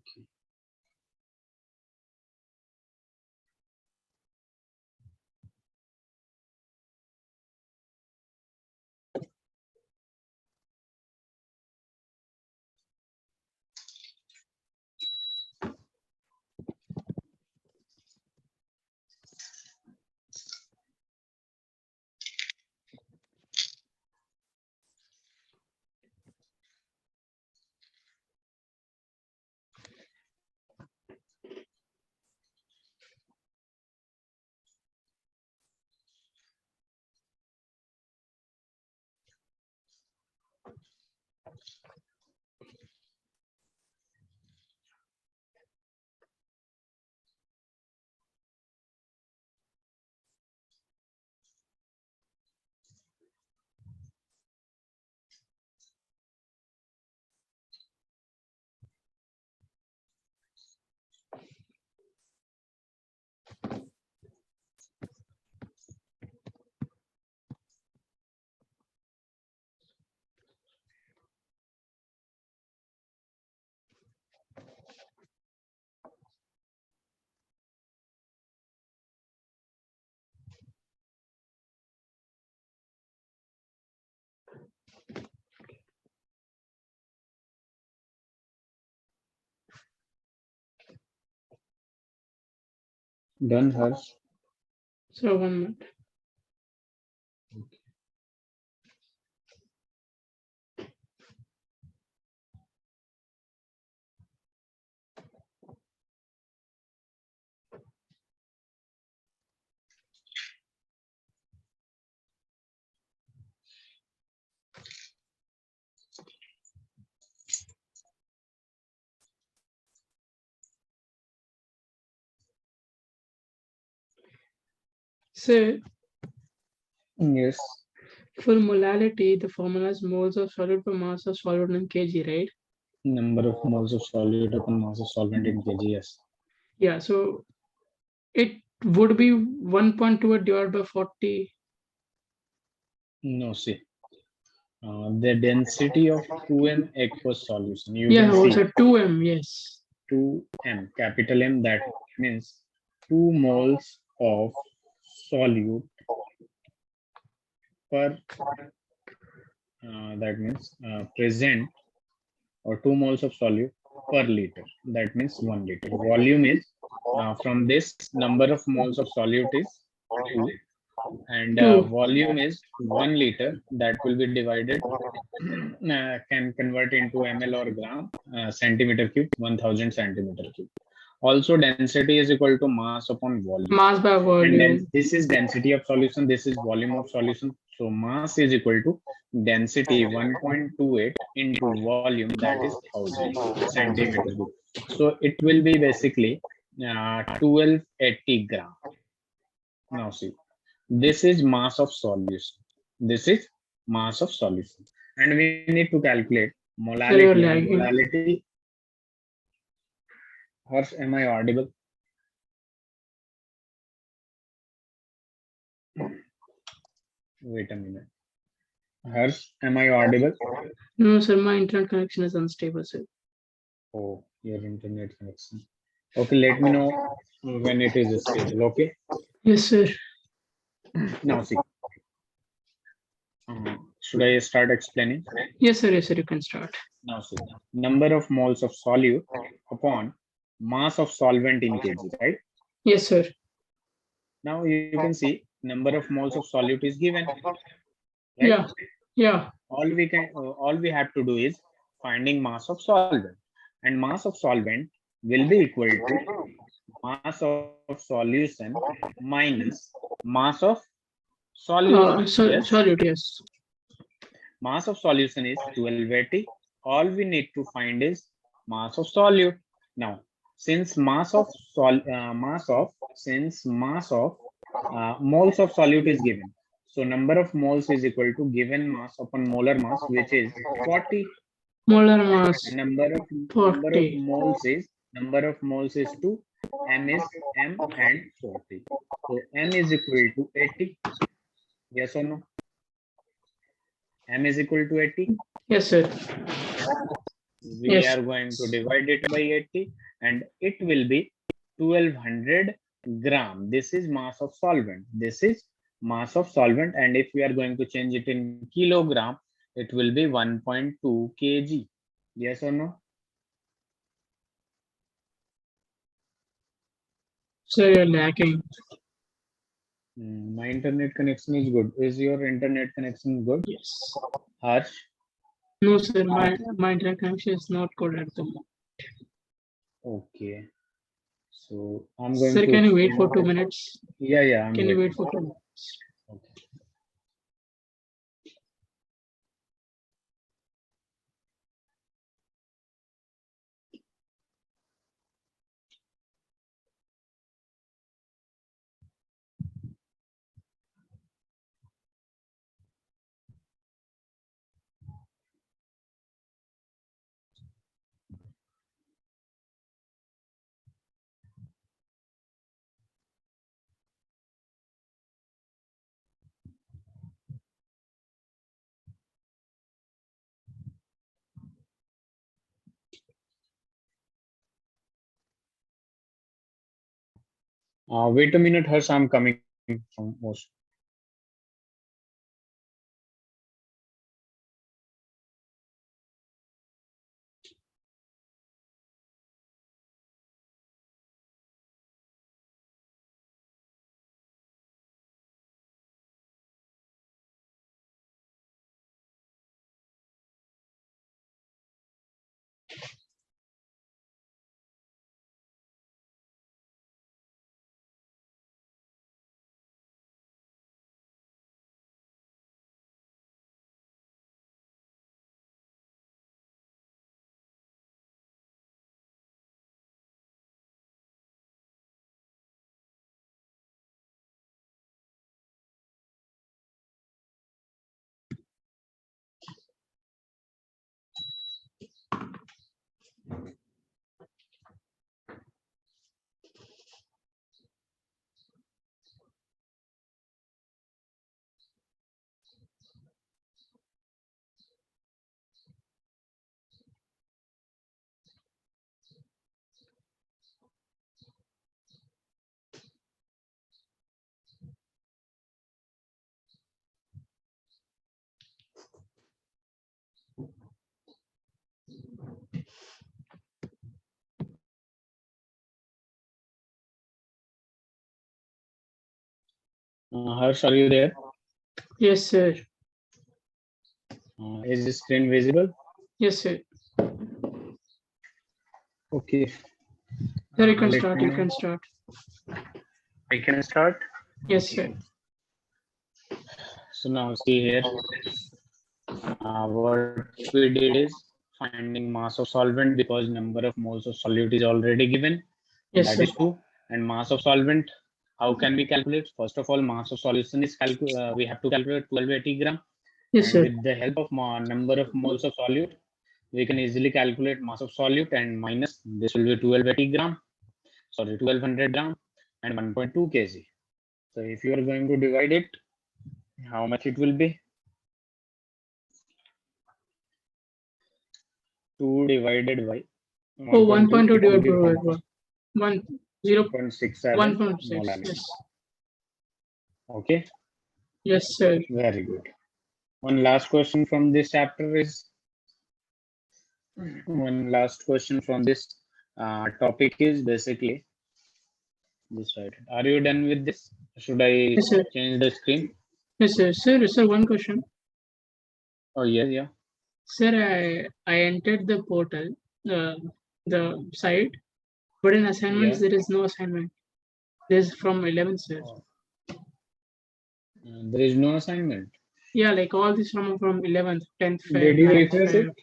Speaker 1: Done, Harsh.
Speaker 2: So 1 minute. So
Speaker 1: Yes.
Speaker 2: for molality, the formula is moles of solid per mass of solid in kg, right?
Speaker 1: Number of moles of solute upon mass of solvent in kg. Yes.
Speaker 2: Yeah. So it would be 1.2 divided by 40.
Speaker 1: No, see. The density of 2m aqueous solution. You
Speaker 2: Yeah,
Speaker 1: can see
Speaker 2: also 2m. Yes.
Speaker 1: 2m, capital M, that means 2 moles of solute per, that means present, or 2 moles of solute per liter. That means 1 liter. Volume is, from this number of moles of solute is 2. and
Speaker 2: 2.
Speaker 1: volume is 1 liter. That will be divided, can convert into ml or gram, centimeter cube, 1000 centimeter cube. Also, density is equal to mass upon volume.
Speaker 2: Mass by
Speaker 1: And then
Speaker 2: volume.
Speaker 1: this is density of solution, this is volume of solution. So mass is equal to density 1.28 into volume, that is 1000 centimeter cube. So it will be basically 1280 gram. Now see, this is mass of solution. This is mass of solution. And we need to calculate
Speaker 2: Sir, you're
Speaker 1: molality. And
Speaker 2: lagging.
Speaker 1: molality, Harsh, am I audible? Wait a minute. Harsh, am I audible?
Speaker 2: No, sir, my internet connection is unstable, sir.
Speaker 1: Oh, your internet connection. Okay, let me know when it is stable. Okay.
Speaker 2: Yes, sir.
Speaker 1: Now see, should I start explaining?
Speaker 2: Yes, sir, you can start.
Speaker 1: Now see, number of moles of solute upon mass of solvent in kg, right?
Speaker 2: Yes, sir.
Speaker 1: Now you can see number of moles of solute is given, right?
Speaker 2: Yeah. Yeah.
Speaker 1: All we have to do is finding mass of solvent, and mass of solvent will be equal to mass of solution minus mass of solution. Yes,
Speaker 2: Solute, yes.
Speaker 1: mass of solution is 1280. All we need to find is mass of solute. Now, since mass of moles of solute is given, so number of moles is equal to given mass upon molar mass, which is 40.
Speaker 2: Molar mass,
Speaker 1: And
Speaker 2: 40.
Speaker 1: number of moles is 2. M is M and 40. So M is equal to 80. Yes or no? M is equal to 80.
Speaker 2: Yes, sir.
Speaker 1: We
Speaker 2: Yes.
Speaker 1: are going to divide it by 80, and it will be 1200 gram. This is mass of solvent. This is mass of solvent, and if we are going to change it in kilogram, it will be 1.2 kg. Yes or no?
Speaker 2: Sir, you're lagging.
Speaker 1: My internet connection is good. Is your internet connection good?
Speaker 2: Yes.
Speaker 1: Harsh?
Speaker 2: No, sir, my internet connection is not good at the moment.
Speaker 1: Okay. So I'm going
Speaker 2: Sir,
Speaker 1: to
Speaker 2: can you wait
Speaker 1: explain.
Speaker 2: for 2 minutes?
Speaker 1: Yeah, I'm
Speaker 2: Can you
Speaker 1: waiting.
Speaker 2: wait for 2 minutes?
Speaker 1: Okay. Wait a minute, Harsh. I'm coming from most. Harsh, are you there?
Speaker 2: Yes, sir.
Speaker 1: Is the screen visible?
Speaker 2: Yes, sir.
Speaker 1: Okay.
Speaker 2: Sir, you can
Speaker 1: Let
Speaker 2: start. You
Speaker 1: me.
Speaker 2: can start.
Speaker 1: I can start.
Speaker 2: Yes,
Speaker 1: Okay.
Speaker 2: sir.
Speaker 1: So now see here. What we did is finding mass of solvent because number of moles of solute is already given. That is
Speaker 2: Yes, sir.
Speaker 1: 2. And mass of solvent, how can we calculate? First of all, mass of solution is we have to calculate 1280 gram.
Speaker 2: Yes,
Speaker 1: And
Speaker 2: sir.
Speaker 1: with the help of number of moles of solute, we can easily calculate mass of solute and minus this will be 1280 gram, sorry 1200 gram and 1.2 kg. So if you are going to divide it, how much it will be? 2 divided by
Speaker 2: Oh,
Speaker 1: 1.2,
Speaker 2: 1.2
Speaker 1: it will
Speaker 2: divided
Speaker 1: be how
Speaker 2: by
Speaker 1: much?
Speaker 2: 1, 0,
Speaker 1: 1.67
Speaker 2: 1.6.
Speaker 1: molarity.
Speaker 2: Yes.
Speaker 1: Okay,
Speaker 2: Yes, sir.
Speaker 1: very good. One last question from this chapter is one last question from this topic is basically this, right? Are you done with this? Should I
Speaker 2: Yes, sir.
Speaker 1: change the screen?
Speaker 2: Yes, sir. Sir, one question.
Speaker 1: Oh yeah, yeah.
Speaker 2: Sir, I entered the portal, the site, but in assignments
Speaker 1: Yeah.
Speaker 2: there is no assignment. There's from 11th, sir.
Speaker 1: Oh, there is no assignment.
Speaker 2: Yeah, like all this from 11th, 10th Feb,
Speaker 1: Did you
Speaker 2: 9th
Speaker 1: refresh it?
Speaker 2: Feb.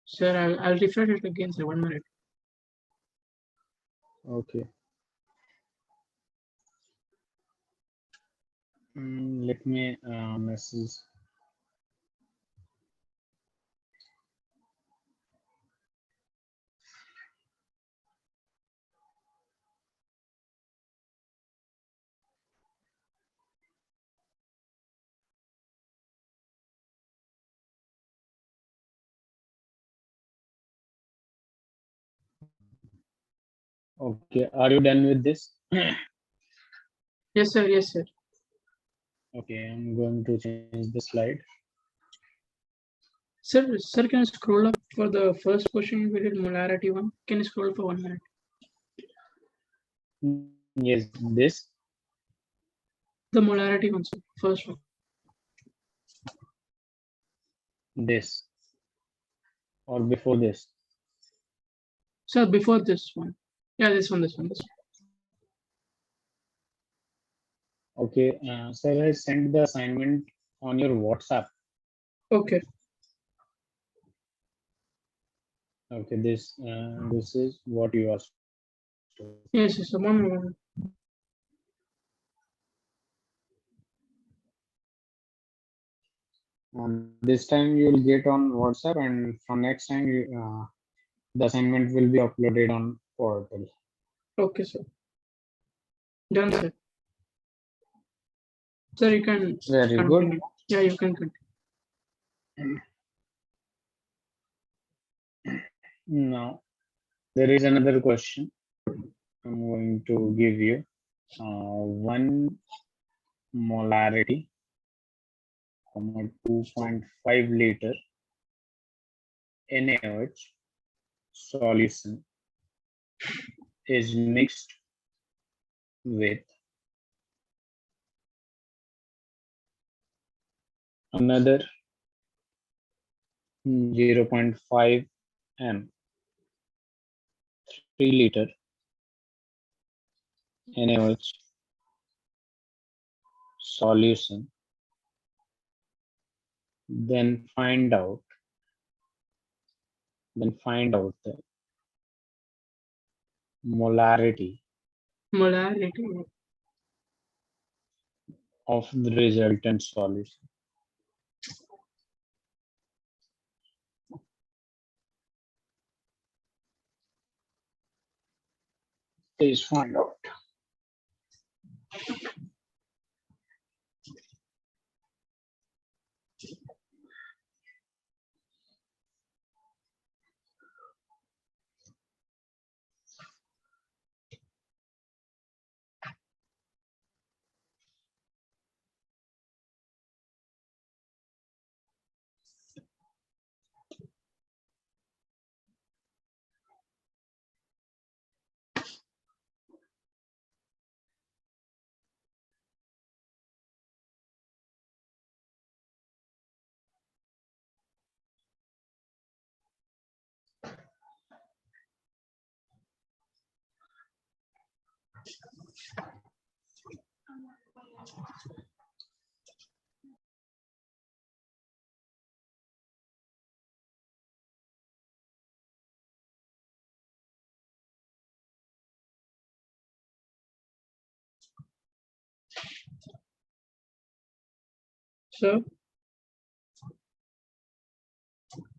Speaker 2: Sir, I'll refresh it again, sir. 1 minute.
Speaker 1: Okay. Let me message. Okay, are you done with this?
Speaker 2: Yes, sir. Yes, sir.
Speaker 1: Okay, I'm going to change the slide.
Speaker 2: Sir, can you scroll up for the first question we did, molarity one? Can you scroll for 1 minute?
Speaker 1: Yes, this.
Speaker 2: The molarity one, sir. First one.
Speaker 1: This or before this.
Speaker 2: Sir, before this one. Yeah, this one.
Speaker 1: Okay, sir, I sent the assignment on your WhatsApp.
Speaker 2: Okay.
Speaker 1: Okay, this is what you asked for.
Speaker 2: Yes, yes, sir. 1 minute.
Speaker 1: This time you will get on WhatsApp, and from next time the assignment will be uploaded on portal.
Speaker 2: Okay, sir. Done, sir. Sir, you can
Speaker 1: Very good.
Speaker 2: continue. Yeah, you can continue.
Speaker 1: Now there is another question. I'm going to give you one molarity, 2.5 liter NaOH solution is mixed with another 0.5 m 3 liter NaOH solution. Then find out the molarity
Speaker 2: Molarity.
Speaker 1: of the resultant solution. Please find out.
Speaker 2: So,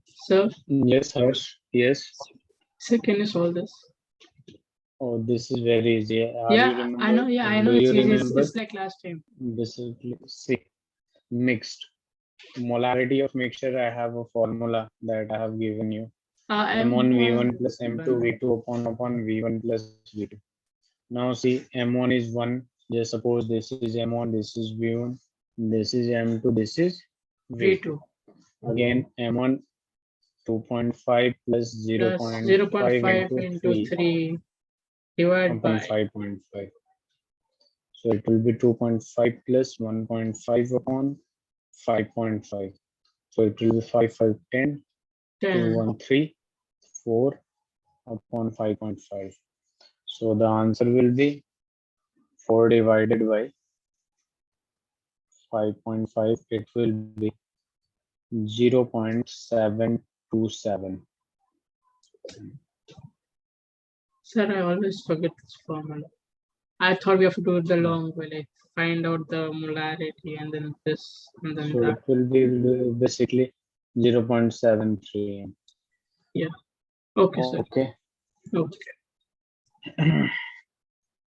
Speaker 2: so,
Speaker 1: Yes, Harsh. Yes.
Speaker 2: so can you solve this?
Speaker 1: Oh, this is very easy. Are you
Speaker 2: Yeah, I
Speaker 1: remember?
Speaker 2: know. Yeah, I
Speaker 1: Do
Speaker 2: know
Speaker 1: you
Speaker 2: it's easy.
Speaker 1: remember?
Speaker 2: It's like last time.
Speaker 1: This is see mixed molarity of mixture. I have a formula that I have given you. M1
Speaker 2: M1.
Speaker 1: V1 plus M2 V2 upon V1 plus V2. Now see M1 is 1. Just suppose this is M1, this is V1, this is M2, this is V2.
Speaker 2: V2
Speaker 1: Again M1 2.5 plus
Speaker 2: plus
Speaker 1: 0.5
Speaker 2: 0.5
Speaker 1: into
Speaker 2: into
Speaker 1: 3
Speaker 2: 3 divided
Speaker 1: upon
Speaker 2: by
Speaker 1: 5.5. So it will be 2.5 plus 1.5 upon 5.5. So it will be 5, 5, 10, 2,
Speaker 2: 10.
Speaker 1: 1, 3, 4 upon 5.5. So the answer will be 4 divided by 5.5. It will be 0.727.
Speaker 2: Sir, I always forget this formula. I thought we have to do it the long way, like find out the molarity and then this and then
Speaker 1: So
Speaker 2: that.
Speaker 1: it will be basically 0.73.
Speaker 2: Yeah. Okay, sir.
Speaker 1: Okay.
Speaker 2: Okay.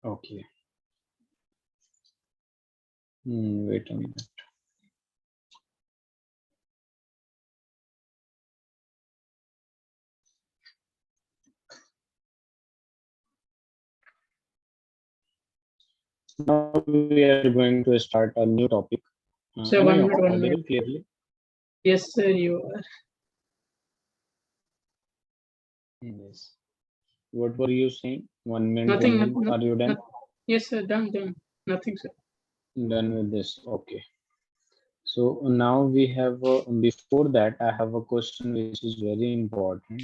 Speaker 1: Okay. Wait a minute. Now we are going to start a new topic.
Speaker 2: So
Speaker 1: Am I
Speaker 2: 1 minute, 1 minute.
Speaker 1: audible clearly?
Speaker 2: Yes, sir, you are.
Speaker 1: Yes. What were you saying? 1 minute,
Speaker 2: Nothing,
Speaker 1: 1 minute. Are you done?
Speaker 2: yes, sir, done. Nothing, sir.
Speaker 1: Done with this. Okay. So now we have, before that, I have a question which is very important.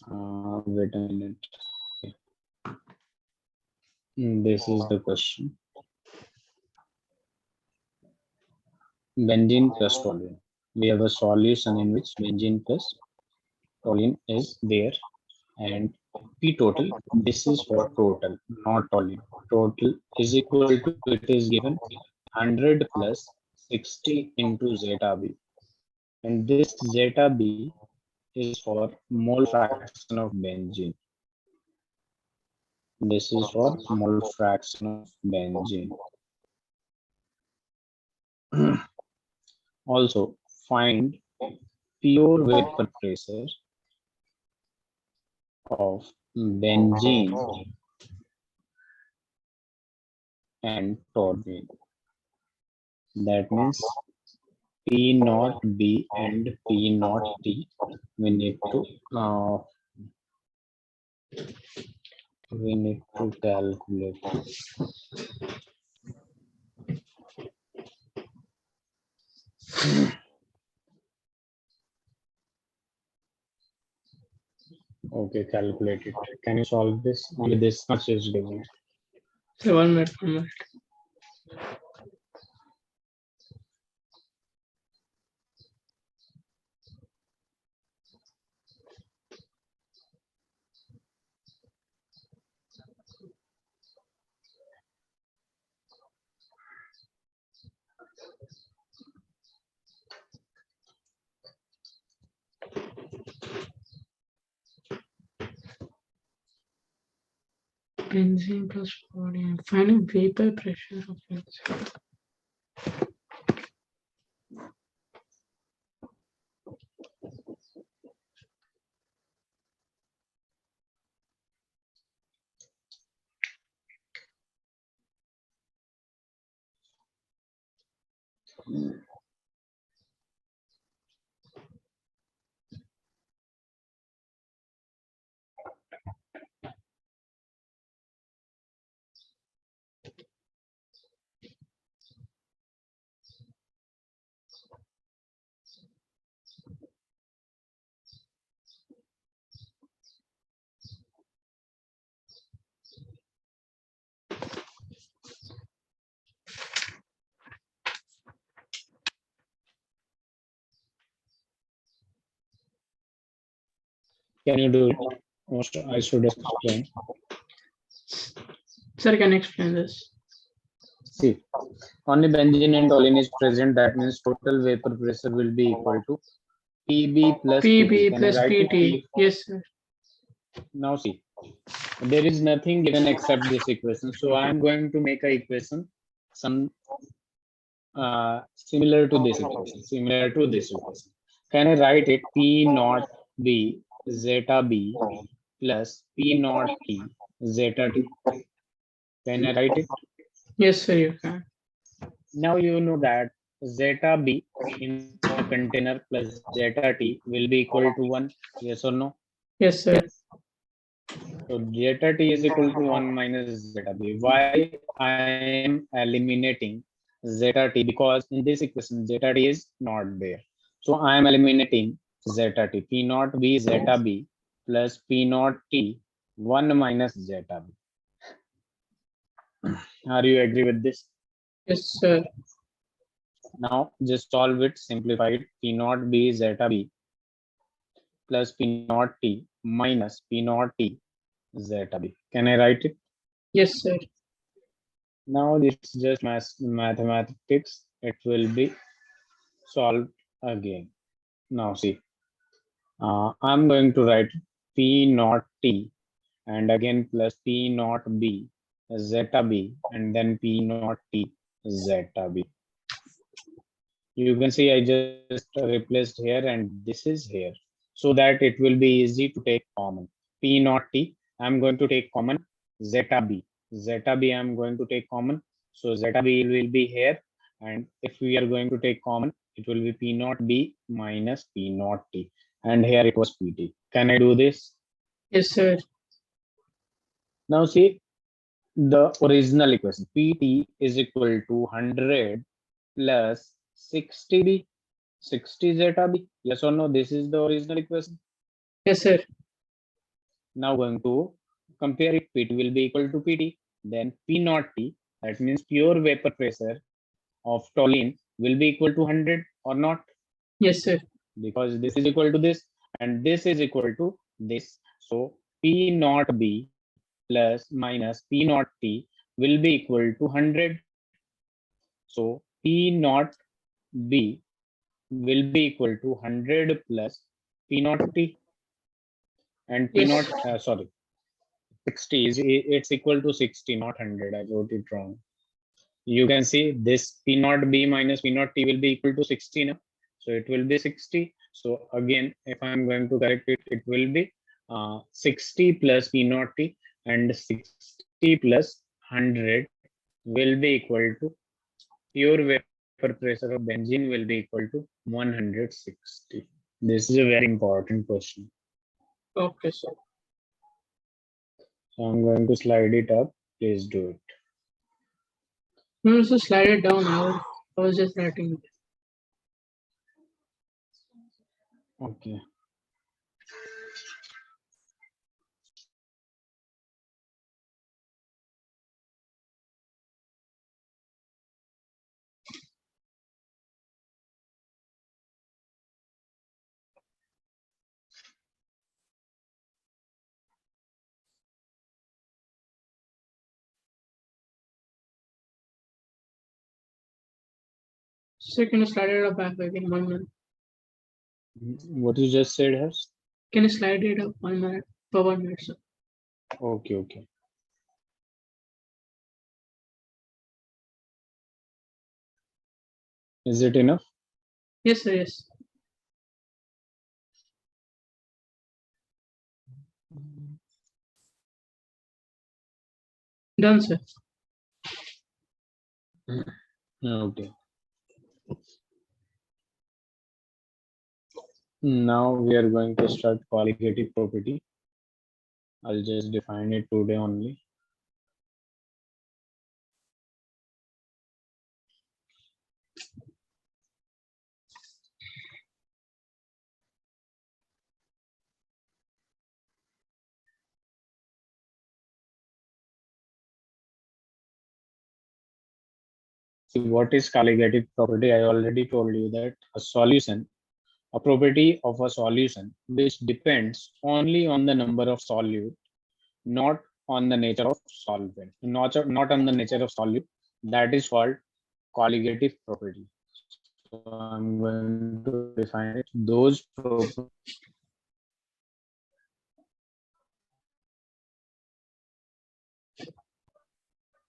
Speaker 1: Wait a minute. Okay. This is the question. Benzene plus toluene. We have a solution in which benzene plus toluene is there, and P total, this is for total, not toluene. Total is equal to, it is given 100 plus 60 into zeta B. And this zeta B is for mole fraction of benzene. This is for mole fraction of benzene. Also, find pure vapor pressure of benzene and toluene. That means P naught B and P naught T. We need to calculate. Okay, calculate it. Can you solve this? Only this much is given.
Speaker 2: So 1 minute, 1 minute. Benzene plus volume. Finding vapor pressure of benzene.
Speaker 1: Can you do it? I should explain.
Speaker 2: Sir, can you explain this?
Speaker 1: See, only benzene and toluene is present. That means total vapor pressure will be equal to PB plus PT.
Speaker 2: PB
Speaker 1: Can I
Speaker 2: plus
Speaker 1: write it?
Speaker 2: PT. Yes, sir.
Speaker 1: Now see, there is nothing given except this equation. So I am going to make a equation some similar to this equation. Similar to this equation. Can I write it? P naught B zeta B plus P naught T zeta T. Can I write it?
Speaker 2: Yes, sir, you can.
Speaker 1: Now you know that zeta B in the container plus zeta T will be equal to 1. Yes or no?
Speaker 2: Yes, sir.
Speaker 1: So zeta T is equal to 1 minus zeta B. Why I am eliminating zeta T? Because in this equation zeta T is not there. So I am eliminating zeta T. P naught B zeta B plus P naught T 1 minus zeta B. Are you agree with this?
Speaker 2: Yes, sir.
Speaker 1: Now just solve it, simplify it. P naught B zeta B plus P naught T minus P naught T zeta B. Can I write it?
Speaker 2: Yes, sir.
Speaker 1: Now it's just mathematics. It will be solved again. Now see, I'm going to write P naught T and again plus P naught B zeta B and then P naught T zeta B. You can see I just replaced here and this is here so that it will be easy to take common. P naught T, I'm going to take common zeta B. Zeta B I'm going to take common. So zeta B will be here. And if we are going to take common, it will be P naught B minus P naught T. And here it was PT. Can I do this?
Speaker 2: Yes, sir.
Speaker 1: Now see the original equation. PT is equal to 100 plus 60B. 60 zeta B. Yes or no? This is the original equation.
Speaker 2: Yes, sir.
Speaker 1: Now going to compare it. PT will be equal to PT. Then P naught T. That means pure vapor pressure of toluene will be equal to 100 or not?
Speaker 2: Yes, sir.
Speaker 1: Because this is equal to this and this is equal to this. So P naught B plus minus P naught T will be equal to 100. So P naught B will be equal to 100 plus P naught T. And P
Speaker 2: Yes.
Speaker 1: naught, sorry, 60 is it's equal to 60, not 100. I wrote it wrong. You can see this P naught B minus P naught T will be equal to 60 now. So it will be 60. So again, if I'm going to correct it, it will be 60 plus P naught T and 60 plus 100 will be equal to pure vapor pressure of benzene will be equal to 160. This is a very important question.
Speaker 2: Okay, sir.
Speaker 1: So I'm going to slide it up. Please do it.
Speaker 2: No, so slide it down. I was just writing it.
Speaker 1: Okay.
Speaker 2: So can you slide it up back again 1 minute?
Speaker 1: What you just said, Harsh?
Speaker 2: Can you slide it up 1 minute for 1 minute, sir?
Speaker 1: Okay, okay. Is it enough?
Speaker 2: Yes, sir. Yes. Done, sir.
Speaker 1: Okay. Now we are going to start colligative property. I'll just define it today only. See, what is colligative property? I already told you that a solution a property of a solution which depends only on the number of solute, not on the nature of solvent, not on the nature of solute. That is called colligative property. So I'm going to define it. Those properties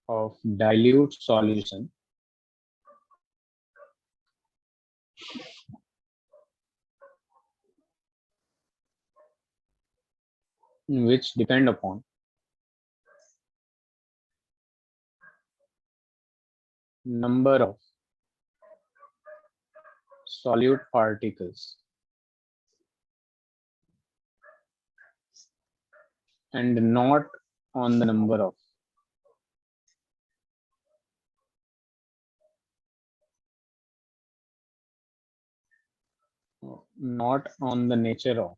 Speaker 1: of dilute solution which depend upon number of solute particles and not on the number of not on the nature of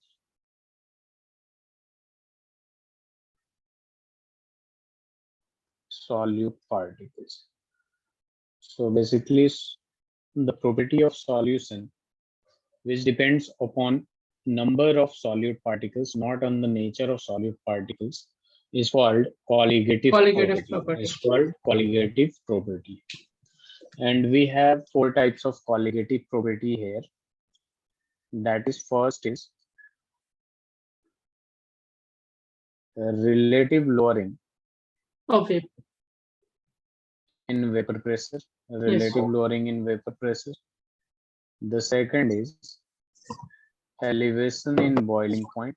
Speaker 1: solute particles. So basically, the property of solution which depends upon number of solute particles, not on the nature of solute particles, is called colligative
Speaker 2: Colligative
Speaker 1: property.
Speaker 2: property.
Speaker 1: Is called colligative property. And we have four types of colligative property here. That is, first is relative lowering
Speaker 2: Okay.
Speaker 1: in vapor pressure.
Speaker 2: Yes.
Speaker 1: Relative lowering in vapor pressure. The second is elevation in boiling point.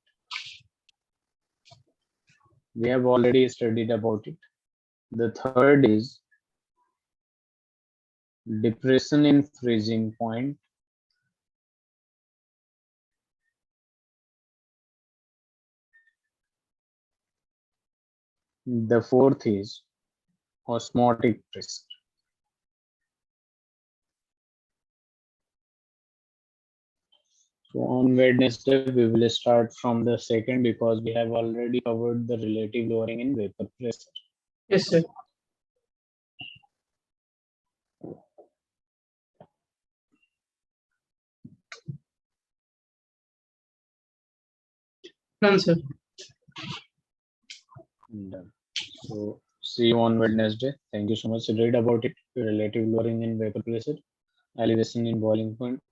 Speaker 1: We have already studied about it. The third is depression in freezing point. The fourth is osmotic pressure. So on Wednesday, we will start from the second because we have already covered the relative lowering in vapor pressure.
Speaker 2: Yes, sir. Done, sir.
Speaker 1: Done. So see you on Wednesday. Thank you so much. Read about it. Relative lowering in vapor pressure, elevation in boiling point,